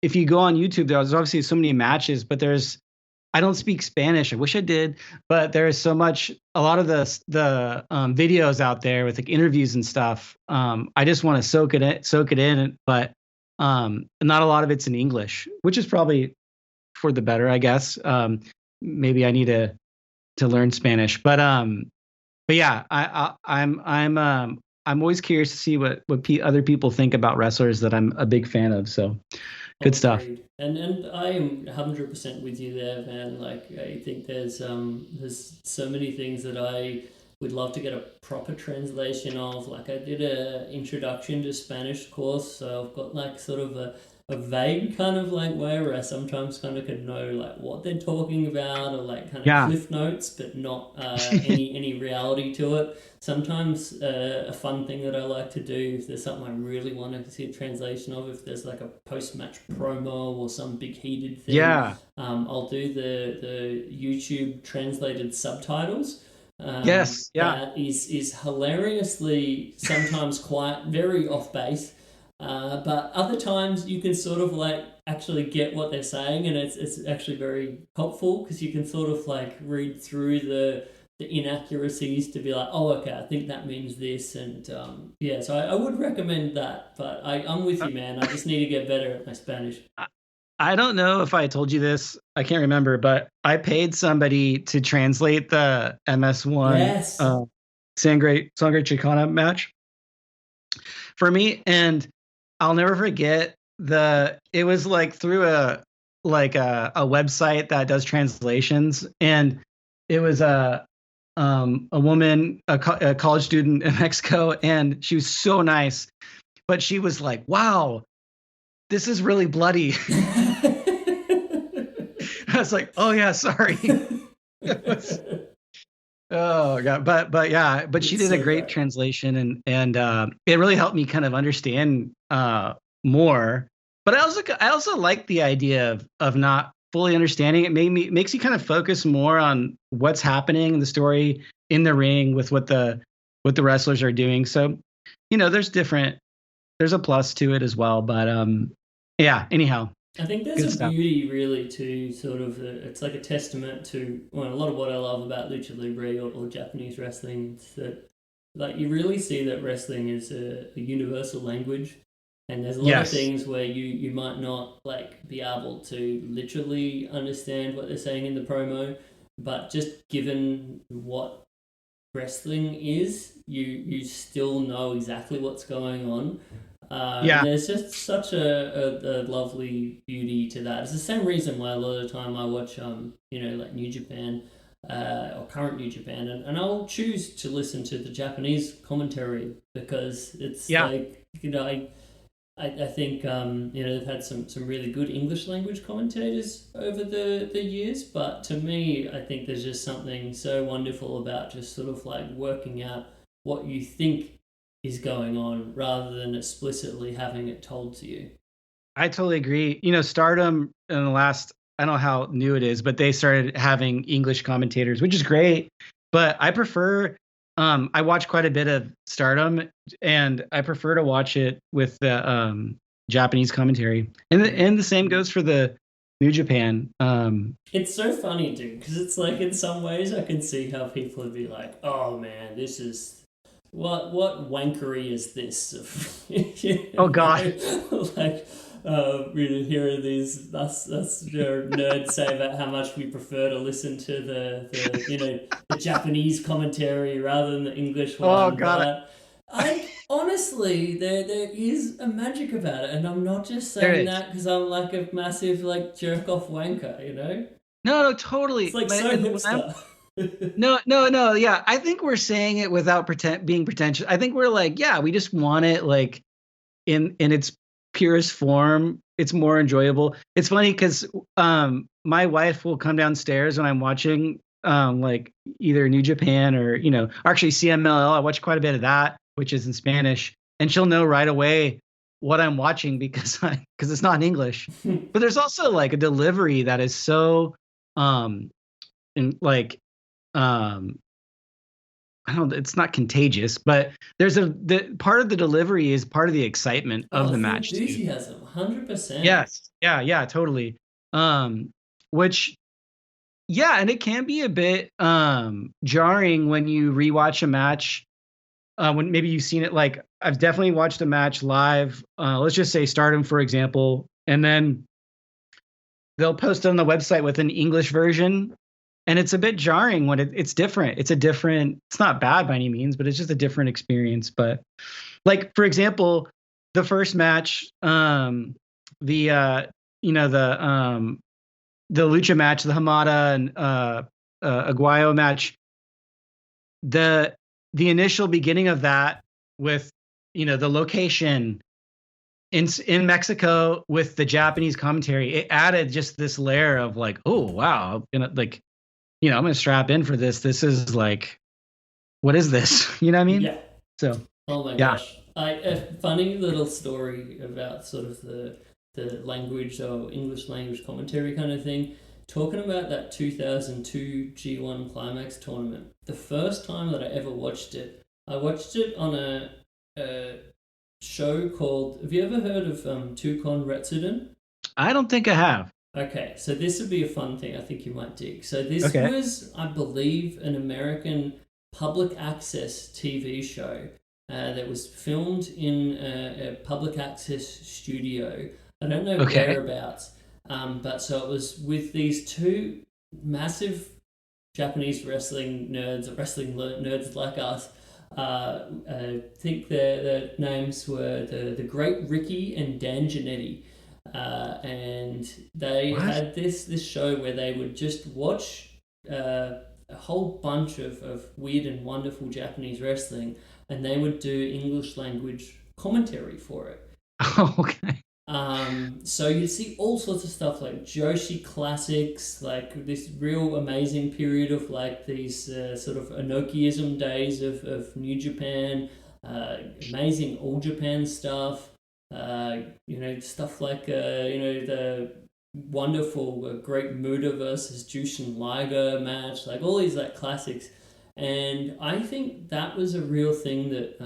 if you go on YouTube, there's obviously so many matches, but I don't speak Spanish. I wish I did, but there's a lot of the videos out there with like interviews and stuff. I just want to soak it in, but not a lot of it's in English, which is probably for the better, I guess. Maybe I need to learn Spanish, but yeah, I'm always curious to see what other people think about wrestlers that I'm a big fan of. So good stuff. And I am 100% with you there, man. Like I think there's so many things that I would love to get a proper translation of. Like I did a introduction to Spanish course, so I've got like sort of a vague kind of like way where I sometimes kind of could know like what they're talking about or like kind of cliff notes, but not any reality to it. Sometimes a fun thing that I like to do if there's something I really want to see a translation of, if there's like a post-match promo or some big heated thing, I'll do the YouTube translated subtitles. That is hilariously sometimes quite very off base. But other times you can sort of like actually get what they're saying, and it's actually very helpful because you can sort of like read through the inaccuracies to be like, oh, okay, I think that means this, and so I would recommend that. But I'm with you, man. I just need to get better at my Spanish. I don't know if I told you this. I can't remember, but I paid somebody to translate the MS1 Sangre Chicana match for me, and I'll never forget it was like through a website that does translations, and it was a woman, a college student in Mexico, and she was so nice, but she was like, wow, this is really bloody. I was like, oh yeah, sorry. Oh god, but yeah, but she It's did a so great great. translation, and it really helped me kind of understand more. But I also like the idea of not fully understanding. Makes you kind of focus more on what's happening in the story in the ring with what the wrestlers are doing. So, there's a plus to it as well. But yeah. Anyhow, I think there's good a stuff. beauty really to sort of it's like a testament to well, a lot of what I love about lucha libre or Japanese wrestling. It's that like you really see that wrestling is a universal language, and there's a lot of Yes. things where you might not like be able to literally understand what they're saying in the promo, but just given what wrestling is, you still know exactly what's going on. And Yeah. there's just such a lovely beauty to that. It's the same reason why a lot of the time I watch, like New Japan or current New Japan, and I'll choose to listen to the Japanese commentary because it's Yeah. like, I think they've had some really good English language commentators over the years, but to me, I think there's just something so wonderful about just sort of like working out what you think is going on rather than explicitly having it told to you. I totally agree. Stardom in the last, I don't know how new it is, but they started having English commentators, which is great. But I watch quite a bit of Stardom, and I prefer to watch it with the Japanese commentary. And the same goes for the New Japan. It's so funny, dude, because it's like in some ways I can see how people would be like, "Oh man, this is what wankery is this?" Oh God. Like hearing these us nerds say about how much we prefer to listen to the Japanese commentary rather than the English Oh one, God. but I honestly, there is a magic about it, and I'm not just There saying is. that because I'm like a massive like jerk off wanker. No, no, It's totally. like so And when I'm hipster. No, no, no. Yeah, I think we're saying it without being pretentious. I think we're like, yeah, we just want it like in its purest form. It's more enjoyable. It's funny because my wife will come downstairs when I'm watching like either New Japan or or actually CMLL. I watch quite a bit of that, which is in Spanish, and she'll know right away what I'm watching because it's not in English. But there's also like a delivery that is so um and like um I don't, it's not contagious, but the part of the delivery is part of the excitement of Oh, the the match too. enthusiasm, 100%. Yes. Yeah, yeah, totally. Which yeah, and it can be a bit jarring when you rewatch a match when maybe you've seen it. Like I've definitely watched a match live, let's just say Stardom for example, and then they'll post on the website with an English version, and it's a bit jarring when it's different. It's not bad by any means, but it's just a different experience. But like for example, the first match, the the lucha match, the Hamada and Aguayo match, the the initial beginning of that with the location in Mexico with the Japanese commentary, it added just this layer of like, oh wow, like I'm gonna strap in for this. This is like, what is this? You know what I mean? Yeah. So Oh my yeah. gosh. A funny little story about sort of the language or English language commentary kind of thing. Talking about that 2002 G1 Climax tournament, the first time that I ever watched it, I watched it on a show called. Have you ever heard of Tukon Retsuden? I don't think I have. Okay, so this would be a fun thing I think you might dig. So this Okay. was, I believe, an American public access TV show that was filmed in a public access studio. I don't know Okay. whereabouts, but so it was with these two massive Japanese wrestling nerds, or wrestling nerds like us. I think their names were the Great Ricky and Dan Janetti. And they What? had this show where they would just watch a whole bunch of weird and wonderful Japanese wrestling, and they would do English language commentary for it. Oh, okay. So you see all sorts of stuff like Joshi classics, like this real amazing period of like these sort of Enochiism days of New Japan, amazing All Japan stuff, stuff like, the wonderful Great Muda versus Jushin Liger match, like all these like classics. And I think that was a real thing that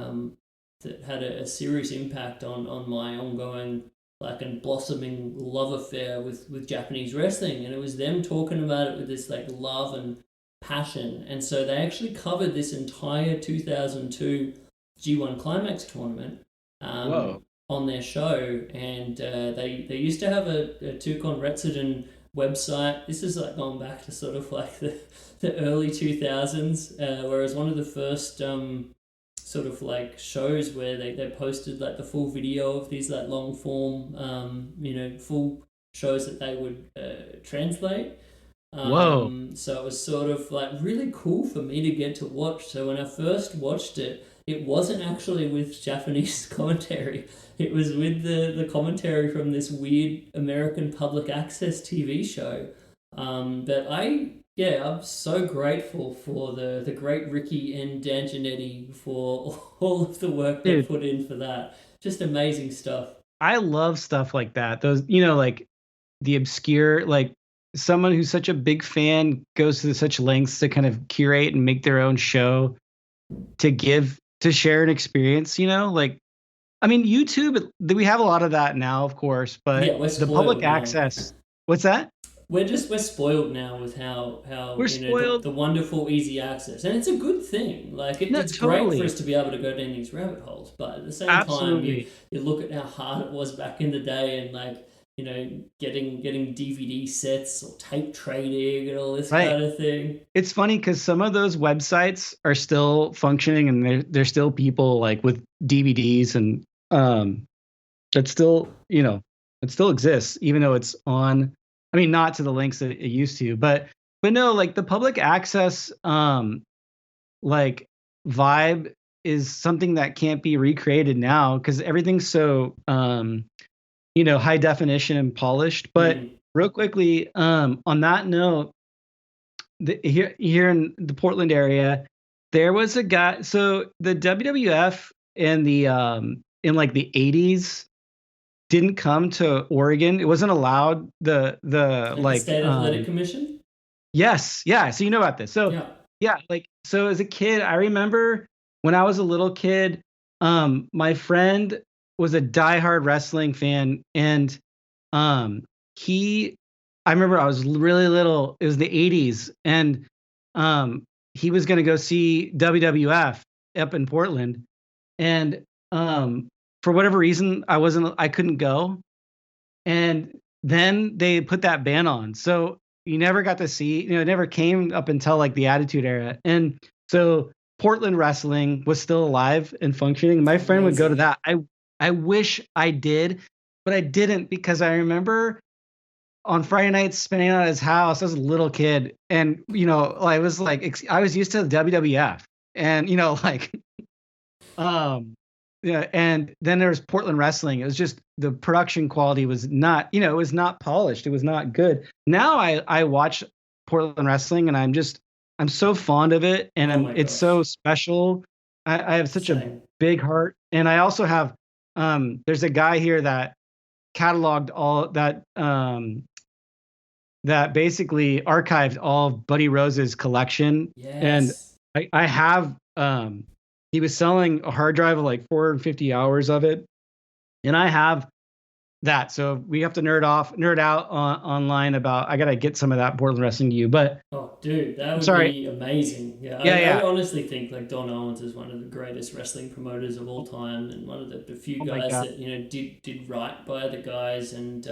had a serious impact on my ongoing like and blossoming love affair with Japanese wrestling, and it was them talking about it with this like love and passion. And so they actually covered this entire 2002 G1 Climax tournament Whoa. on their show, and they used to have a Tukon Retsuden website. This is like going back to sort of like the early 2000s, whereas one of the first sort of like shows where they posted like the full video of these like long form full shows that they would translate. Whoa. So it was sort of like really cool for me to get to watch. So when I first watched it, it wasn't actually with Japanese commentary. It was with the commentary from this weird American public access TV show. But I'm so grateful for the great Ricky and Dan Giannetti for all of the work they put in for that. Just amazing stuff. I love stuff like that. Those, like the obscure, like someone who's such a big fan goes to such lengths to kind of curate and make their own show to share an experience, like, I mean, YouTube, we have a lot of that now, of course, but the public access, what's that? We're spoiled now with how we're spoiled. The wonderful easy access, and it's a good thing. Like it's totally great for us to be able to go down these rabbit holes, but at the same time, you look at how hard it was back in the day, and like getting DVD sets or tape trading and all this kind of thing. It's funny because some of those websites are still functioning, and there's still people like with DVDs, and it still it still exists, even though it's on. I mean, not to the lengths that it used to, but no, like the public access, like vibe is something that can't be recreated now because everything's so, high definition and polished. But real quickly, on that note, here in the Portland area, there was a guy. So the WWF in in like the 80s. Didn't come to Oregon. It wasn't allowed. The State Athletic Commission. Yes, yeah. So you know about this. So so as a kid, I remember when I was a little kid, my friend was a diehard wrestling fan, and I remember I was really little. It was the 80s, and he was going to go see WWF up in Portland, and for whatever reason, I couldn't go. And then they put that ban on. So you never got to see, it never came up until like the Attitude Era. And so Portland wrestling was still alive and functioning. My friend would go to that. I wish I did, but I didn't because I remember on Friday nights spending out at his house. I was a little kid. And, I was like, I was used to the WWF and, yeah, and then there was Portland wrestling. It was just the production quality was not, it was not polished. It was not good. Now I watch Portland wrestling and I'm so fond of it, and it's so special. I have such a big heart, and I also have there's a guy here that cataloged all that that basically archived all of Buddy Rose's collection, and I have he was selling a hard drive of like 450 hours of it. And I have that. So we have to nerd out online about, I got to get some of that Portland wrestling to you, but. Oh, dude, that would be amazing. I honestly think like Don Owens is one of the greatest wrestling promoters of all time. And one of the few guys that, did right by the guys and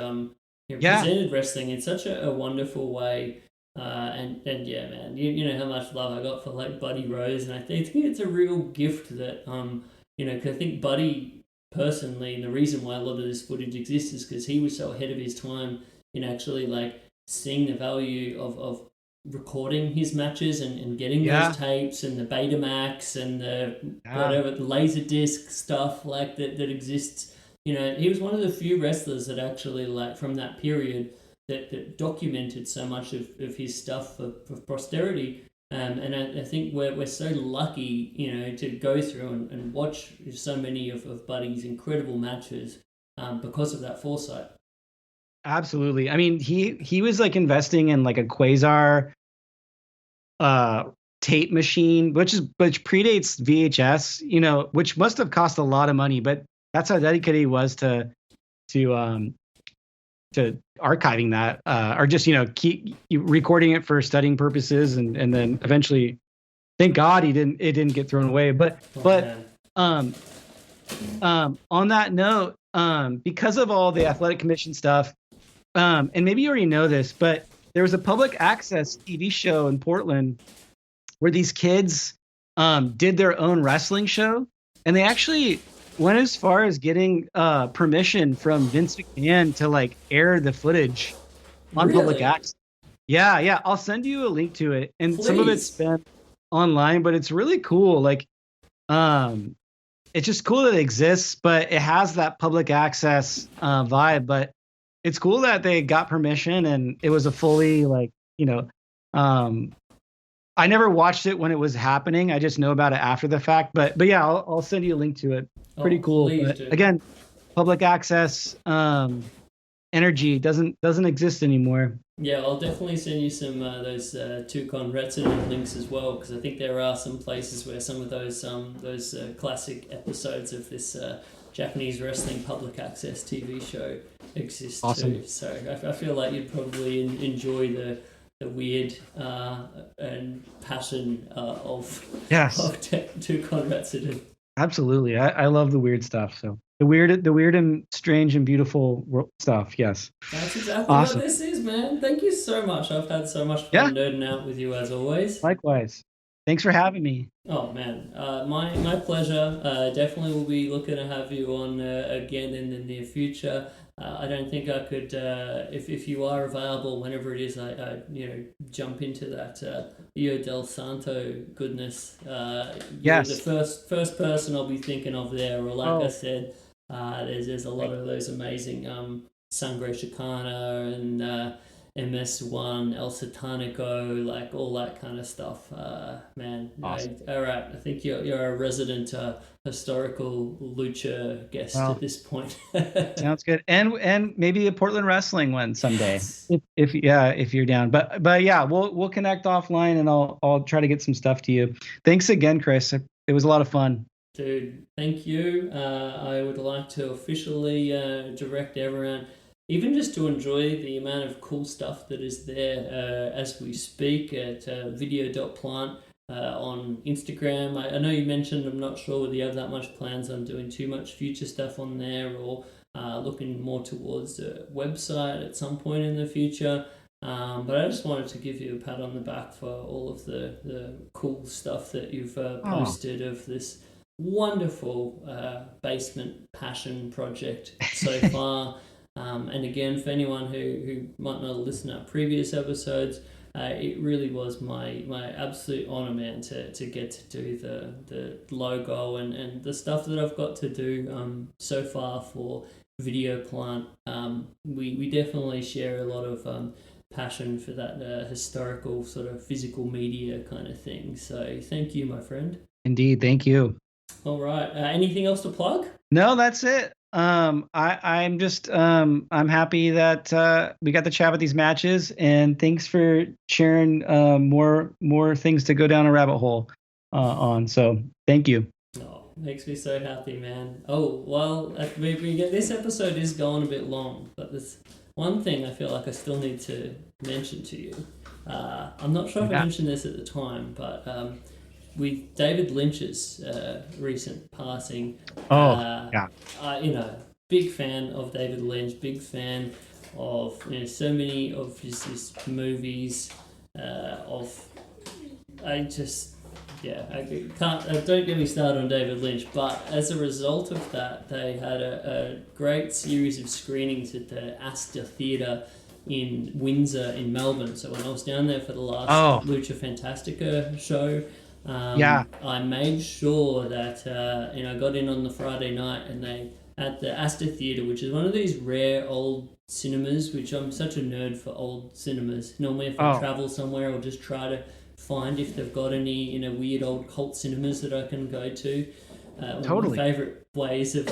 presented wrestling in such a wonderful way. And yeah, man, you know how much love I got for like Buddy Rose, and I think it's a real gift that because I think Buddy personally, the reason why a lot of this footage exists is because he was so ahead of his time in actually like seeing the value of recording his matches and getting those tapes and the Betamax and the whatever the Laserdisc stuff like that exists You know, he was one of the few wrestlers that actually, like, from that period that documented so much of his stuff for posterity. And I think we're so lucky, you know, to go through and watch so many of Buddy's incredible matches because of that foresight. Absolutely. I mean, he was like investing in like a Quasar tape machine, which predates VHS, you know, which must have cost a lot of money, but that's how dedicated he was to archiving that, or just, you know, keep recording it for studying purposes, and then eventually, thank God it didn't get thrown away. But on that note, because of all the athletic commission stuff, and maybe you already know this, but there was a public access TV show in Portland where these kids did their own wrestling show, and they actually went as far as getting permission from Vince McMahon to like air the footage on public access. Yeah. I'll send you a link to it, and some of it's been online, but it's really cool. Like, it's just cool that it exists, but it has that public access vibe. But it's cool that they got permission, and it was a fully, like, you know, I never watched it when it was happening. I just know about it after the fact. But yeah, I'll send you a link to it. Pretty cool. But again, public access energy doesn't exist anymore. Yeah, I'll definitely send you some those Tucon Retsuden links as well, because I think there are some places where some of those classic episodes of this Japanese wrestling public access TV show exist too. So I feel like you'd probably enjoy the weird and passion of Tucon Retsuden. Absolutely, I love the weird stuff. So the weird and strange and beautiful stuff. Yes, that's exactly what this is, man. Thank you so much. I've had so much fun nerding out with you as always. Likewise. Thanks for having me. Oh man, my pleasure. Definitely will be looking to have you on again in the near future. I don't think I could, if you are available whenever it is, I jump into that Io del Santo goodness. You're the first person I'll be thinking of there. Or like I said, there's a lot of those amazing Sangre Chicana and MS1, El Satanico, like all that kind of stuff. Man, awesome. All right. I think you're a resident historical lucha guest at this point. Sounds good. And maybe a Portland wrestling one someday, if you're down. But yeah, we'll connect offline, and I'll try to get some stuff to you. Thanks again, Chris. It was a lot of fun. Dude, thank you. I would like to officially direct everyone, even just to enjoy the amount of cool stuff that is there as we speak at video.plant on Instagram. I know you mentioned, I'm not sure whether you have that much plans on doing too much future stuff on there, or looking more towards a website at some point in the future. But I just wanted to give you a pat on the back for all of the cool stuff that you've posted of this wonderful basement passion project so far. And again, for anyone who might not listen to previous episodes, it really was my absolute honor, man, to get to do the logo and the stuff that I've got to do so far for Video Plant. We definitely share a lot of passion for that historical sort of physical media kind of thing. So thank you, my friend. Indeed, thank you. All right. Anything else to plug? No, that's it. I'm just I'm happy that we got to chat about these matches, and thanks for sharing more things to go down a rabbit hole on. So thank you. Oh, makes me so happy, man. Oh, well, this episode is going a bit long, but there's one thing I feel like I still need to mention to you. I'm not sure if I mentioned this at the time, but with David Lynch's recent passing. Big fan of David Lynch, big fan of so many of his movies. Don't get me started on David Lynch, but as a result of that, they had a great series of screenings at the Astor Theatre in Windsor in Melbourne. So when I was down there for the last Lucha Fantastica show, I made sure that I got in on the Friday night, and they at the Astor Theatre, which is one of these rare old cinemas, which I'm such a nerd for old cinemas. Normally if I travel somewhere, I'll just try to find if they've got any, weird old cult cinemas that I can go to. One of my favourite ways of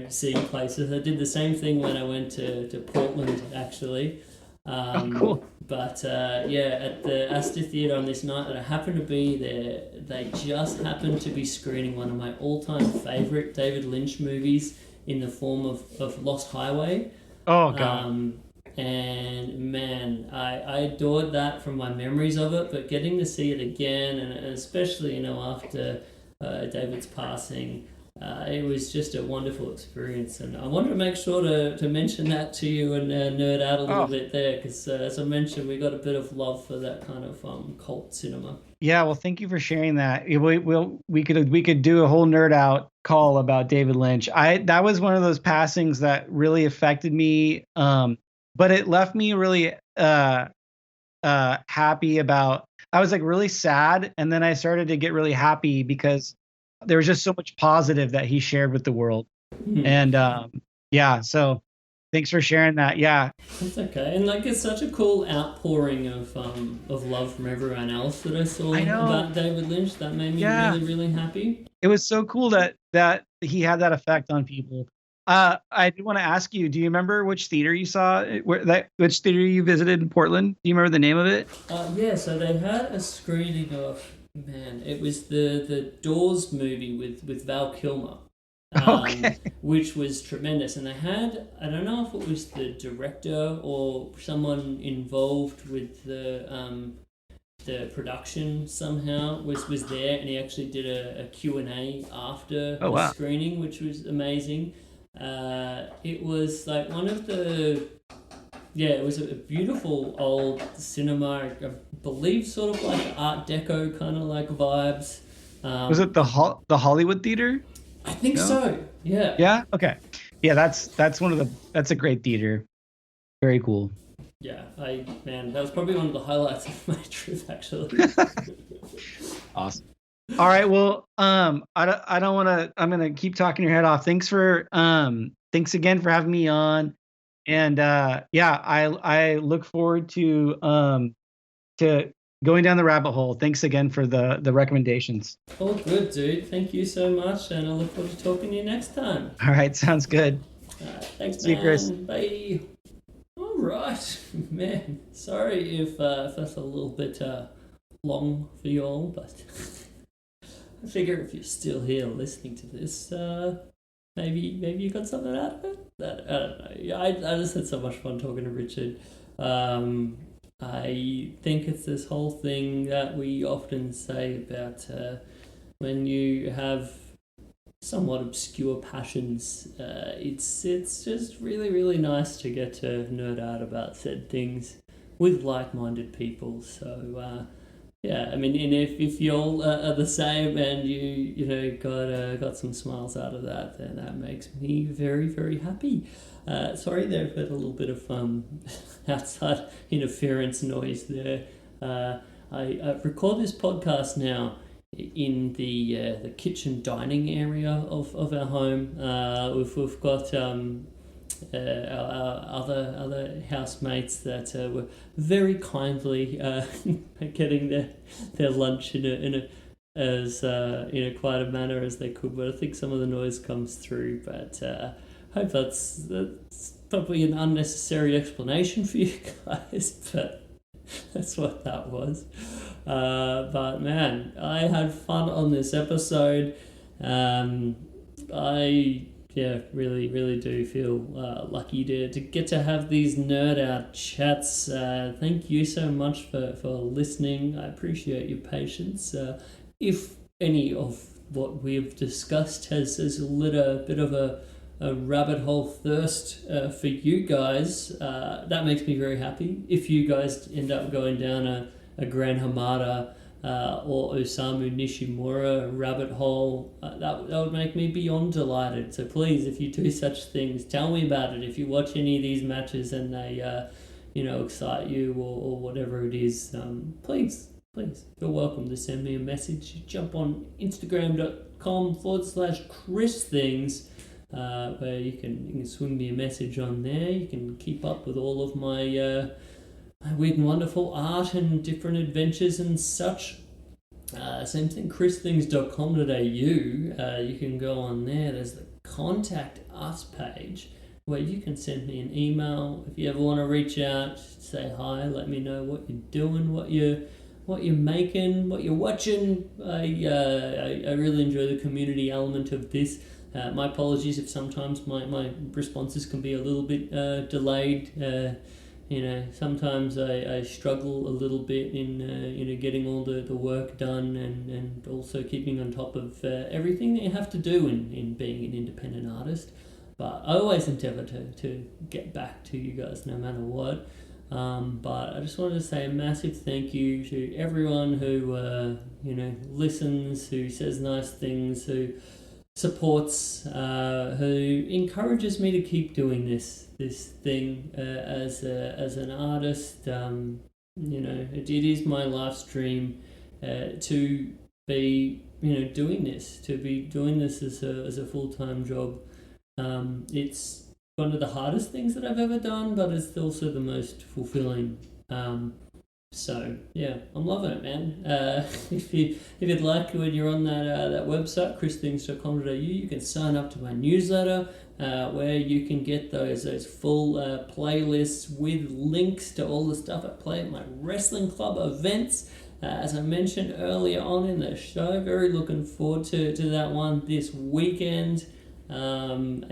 seeing places. I did the same thing when I went to Portland, actually. Cool. But at the Astor Theatre on this night that I happened to be there, they just happened to be screening one of my all-time favourite David Lynch movies in the form of Lost Highway. Oh, God. And man, I adored that from my memories of it, but getting to see it again, and especially, after David's passing, it was just a wonderful experience, and I wanted to make sure to mention that to you and nerd out a little bit there, because as I mentioned, we got a bit of love for that kind of cult cinema. Yeah, well, thank you for sharing that. We could do a whole nerd out call about David Lynch. That was one of those passings that really affected me, but it left me really happy about. I was like really sad, and then I started to get really happy because there was just so much positive that he shared with the world. And so thanks for sharing that. Yeah, that's okay. And it's such a cool outpouring of love from everyone else that I saw about David Lynch. That made me really, really happy. It was so cool that he had that effect on people. I do want to ask you, do you remember which theater you saw, which theater you visited in Portland? Do you remember the name of it? So they had a screening of, it was the Doors movie with Val Kilmer, which was tremendous. And they had, I don't know if it was the director or someone involved with the production somehow was there, and he actually did a Q&A after the screening, which was amazing. It was like one of the... Yeah, it was a beautiful old cinema, I believe sort of like Art Deco kind of like vibes. Was it the Hollywood Theater? I think so, yeah. Yeah? Okay. Yeah, that's a great theater. Very cool. Yeah, that was probably one of the highlights of my trip, actually. Awesome. All right, well, I don't want to, I'm going to keep talking your head off. Thanks again for having me on. And I look forward to going down the rabbit hole. Thanks again for the recommendations. All good, dude. Thank you so much, and I look forward to talking to you next time. All right, sounds good. Thanks, See you, Chris. Bye. All right, man. Sorry if that's a little bit long for you all, but I figure if you're still here listening to this, maybe you got something out of it. I don't know. I just had so much fun talking to Richard. I think it's this whole thing that we often say about when you have somewhat obscure passions. It's just really, really nice to get to nerd out about said things with like-minded people. So I mean, and if you all are the same and you got some smiles out of that, then that makes me very, very happy. Sorry there for a little bit of outside interference noise there. I record this podcast now in the kitchen dining area of our home. We've got our other housemates that were very kindly getting their lunch in quite a manner as they could, but I think some of the noise comes through. But I hope that's probably an unnecessary explanation for you guys, but that's what that was. But man, I had fun on this episode. Really, really do feel lucky to get to have these nerd out chats. Thank you so much for listening. I appreciate your patience. If any of what we've discussed has lit a bit of a rabbit hole thirst for you guys, that makes me very happy. If you guys end up going down a Gran Hamada or Osamu Nishimura rabbit hole, that would make me beyond delighted. So please, if you do such things, tell me about it. If you watch any of these matches and they excite you or whatever it is, please feel welcome to send me a message. Jump on Instagram.com/Chris Things where you can swing me a message on there. You can keep up with all of my weird and wonderful art and different adventures and such. Same thing, christhings.com.au. You can go on there. There's the Contact Us page where you can send me an email if you ever want to reach out, say hi, let me know what you're doing, what you're making, what you're watching. I really enjoy the community element of this. My apologies if sometimes my responses can be a little bit delayed. Sometimes I struggle a little bit in getting all the work done and also keeping on top of everything that you have to do in being an independent artist. But I always endeavour to get back to you guys no matter what. But I just wanted to say a massive thank you to everyone who listens, who says nice things, who supports, who encourages me to keep doing this thing as an artist. It is my life stream to be doing this as a full-time job. It's one of the hardest things that I've ever done, but it's also the most fulfilling. So yeah, I'm loving it, man. If you'd like, when you're on that website, christhings.com.au, you can sign up to my newsletter, where you can get those full playlists with links to all the stuff I play at my wrestling club events. As I mentioned earlier on in the show, very looking forward to that one this weekend. And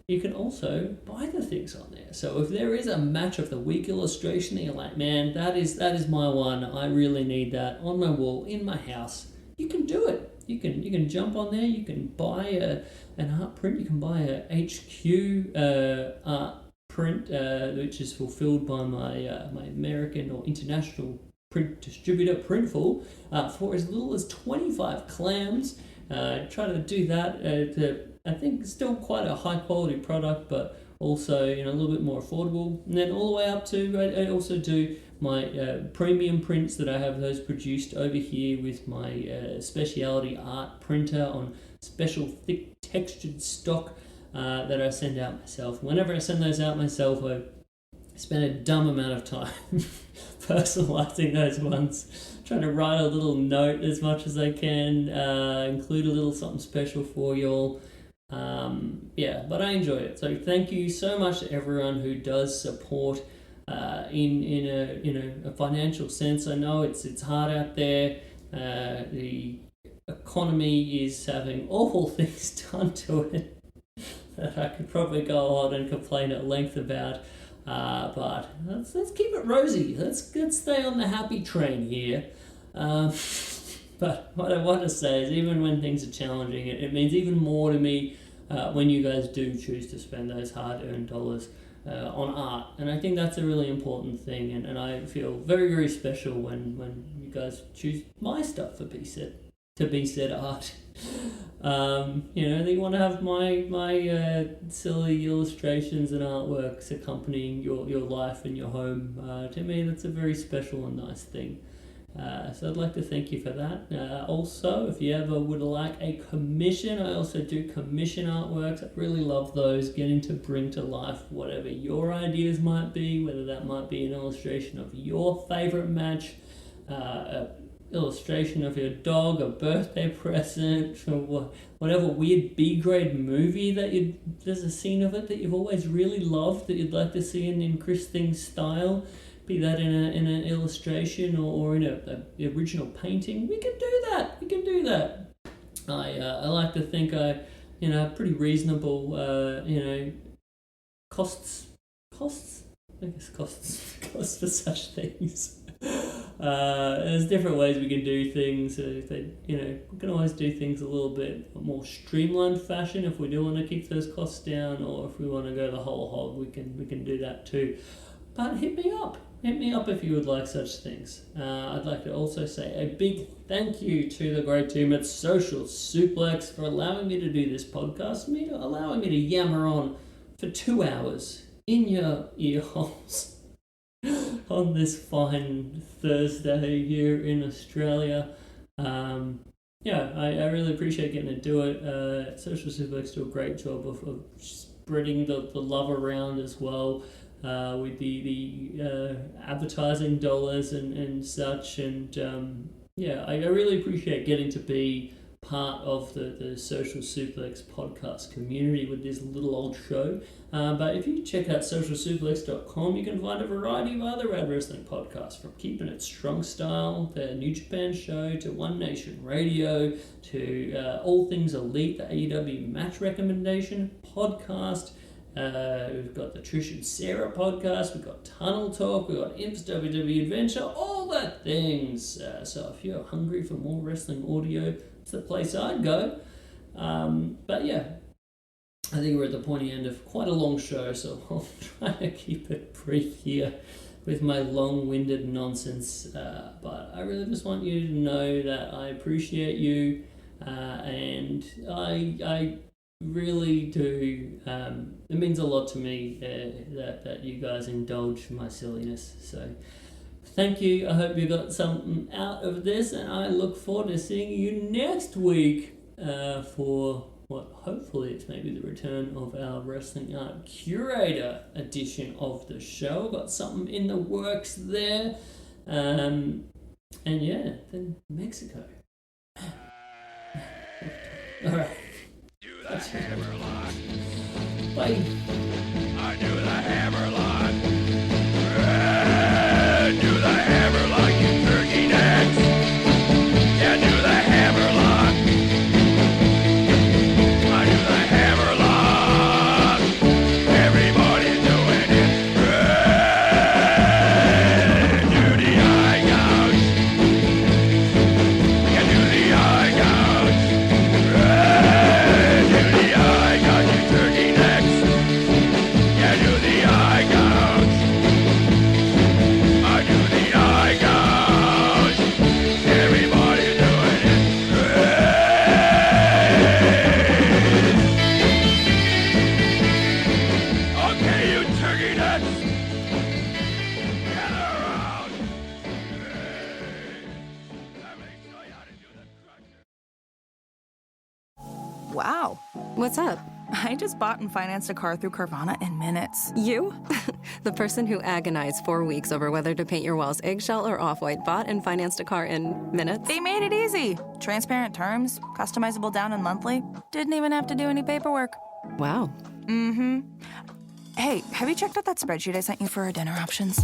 you can also buy the things on there. So if there is a match of the week illustration that you're like, man, that is my one, I really need that on my wall in my house, you can do it. You can jump on there. You can buy an art print. You can buy a HQ art print, which is fulfilled by my my American or international print distributor, Printful, for as little as 25 clams. Try to do that. I think still quite a high quality product, but also a little bit more affordable. And then all the way up to I also do my premium prints that I have those produced over here with my specialty art printer on special thick textured stock that I send out myself. Whenever I send those out myself, I spend a dumb amount of time personalizing those ones. Trying to write a little note as much as I can, include a little something special for y'all. But I enjoy it. So thank you so much to everyone who does support in a financial sense. I know it's hard out there. The economy is having awful things done to it that I could probably go on and complain at length about. But let's keep it rosy. Let's stay on the happy train here. But what I want to say is, even when things are challenging, it means even more to me when you guys do choose to spend those hard-earned dollars on art. And I think that's a really important thing. And I feel very, very special when you guys choose my stuff to be said art. That you want to have my silly illustrations and artworks accompanying your life and your home. To me, that's a very special and nice thing. So I'd like to thank you for that. Also, if you ever would like a commission, I also do commission artworks. I really love those, getting to bring to life whatever your ideas might be, whether that might be an illustration of your favorite match, illustration of your dog, a birthday present, or whatever weird B-grade movie there's a scene of it that you've always really loved that you'd like to see in Chris Things style, be that in an illustration or in a original painting. We can do that. I like to think pretty reasonable costs for such things. There's different ways we can do things. We can always do things a little bit more streamlined fashion if we do want to keep those costs down, or if we want to go the whole hog, we can do that too. But hit me up if you would like such things. I'd like to also say a big thank you to the great team at Social Suplex for allowing me to do this podcast, allowing me to yammer on for 2 hours in your ear holes on this fine Thursday here in Australia. yeah, I really appreciate getting to do it. Social Suplex do a great job of spreading the love around as well, with the advertising dollars and such. And yeah, I really appreciate getting to be part of the Social Suplex podcast community with this little old show. But if you check out socialsuplex.com, you can find a variety of other Rad Wrestling podcasts, from Keeping It Strong Style, the New Japan show, to One Nation Radio, to All Things Elite, the AEW Match Recommendation podcast. We've got the Trish and Sarah podcast, we've got Tunnel Talk, we've got Imp's WWE Adventure, all the things. So if you're hungry for more wrestling audio, it's the place I'd go. But yeah, I think we're at the pointy end of quite a long show, so I'll try to keep it brief here with my long-winded nonsense. But I really just want you to know that I appreciate you, and I really do. It means a lot to me that you guys indulge my silliness. So thank you. I hope you got something out of this, and I look forward to seeing you next week for what hopefully it's maybe the return of our Wrestling Art Curator edition of the show. Got something in the works there. And yeah, then Mexico. Alright. Do the hammerlock. Bye. I do the hammerlock. Do the hammerlock, you turkey necks. Yeah, do the hammerlock. I do the hammerlock. Everybody's doing it. Do the eye gouge. Yeah, do the eye gouge. Do the eye gouge, you turkey necks. Yeah, do the eye gouge. I do the eye gouge. Everybody's doing it. Okay, you turkey nuts. Gather around. Let me show you how to do the crusher. Wow. What's up? I just bought and financed a car through Carvana in minutes. You? The person who agonized 4 weeks over whether to paint your walls eggshell or off-white bought and financed a car in minutes? They made it easy. Transparent terms, customizable down and monthly. Didn't even have to do any paperwork. Wow. Mm-hmm. Hey, have you checked out that spreadsheet I sent you for our dinner options?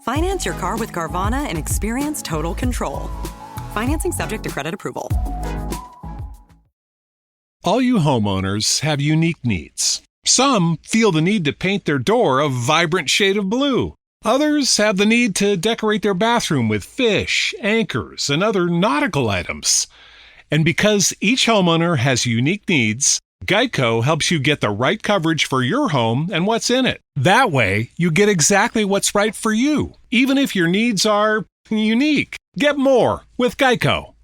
Finance your car with Carvana and experience total control. Financing subject to credit approval. All you homeowners have unique needs. Some feel the need to paint their door a vibrant shade of blue. Others have the need to decorate their bathroom with fish, anchors, and other nautical items. And because each homeowner has unique needs, Geico helps you get the right coverage for your home and what's in it. That way, you get exactly what's right for you, even if your needs are unique. Get more with Geico.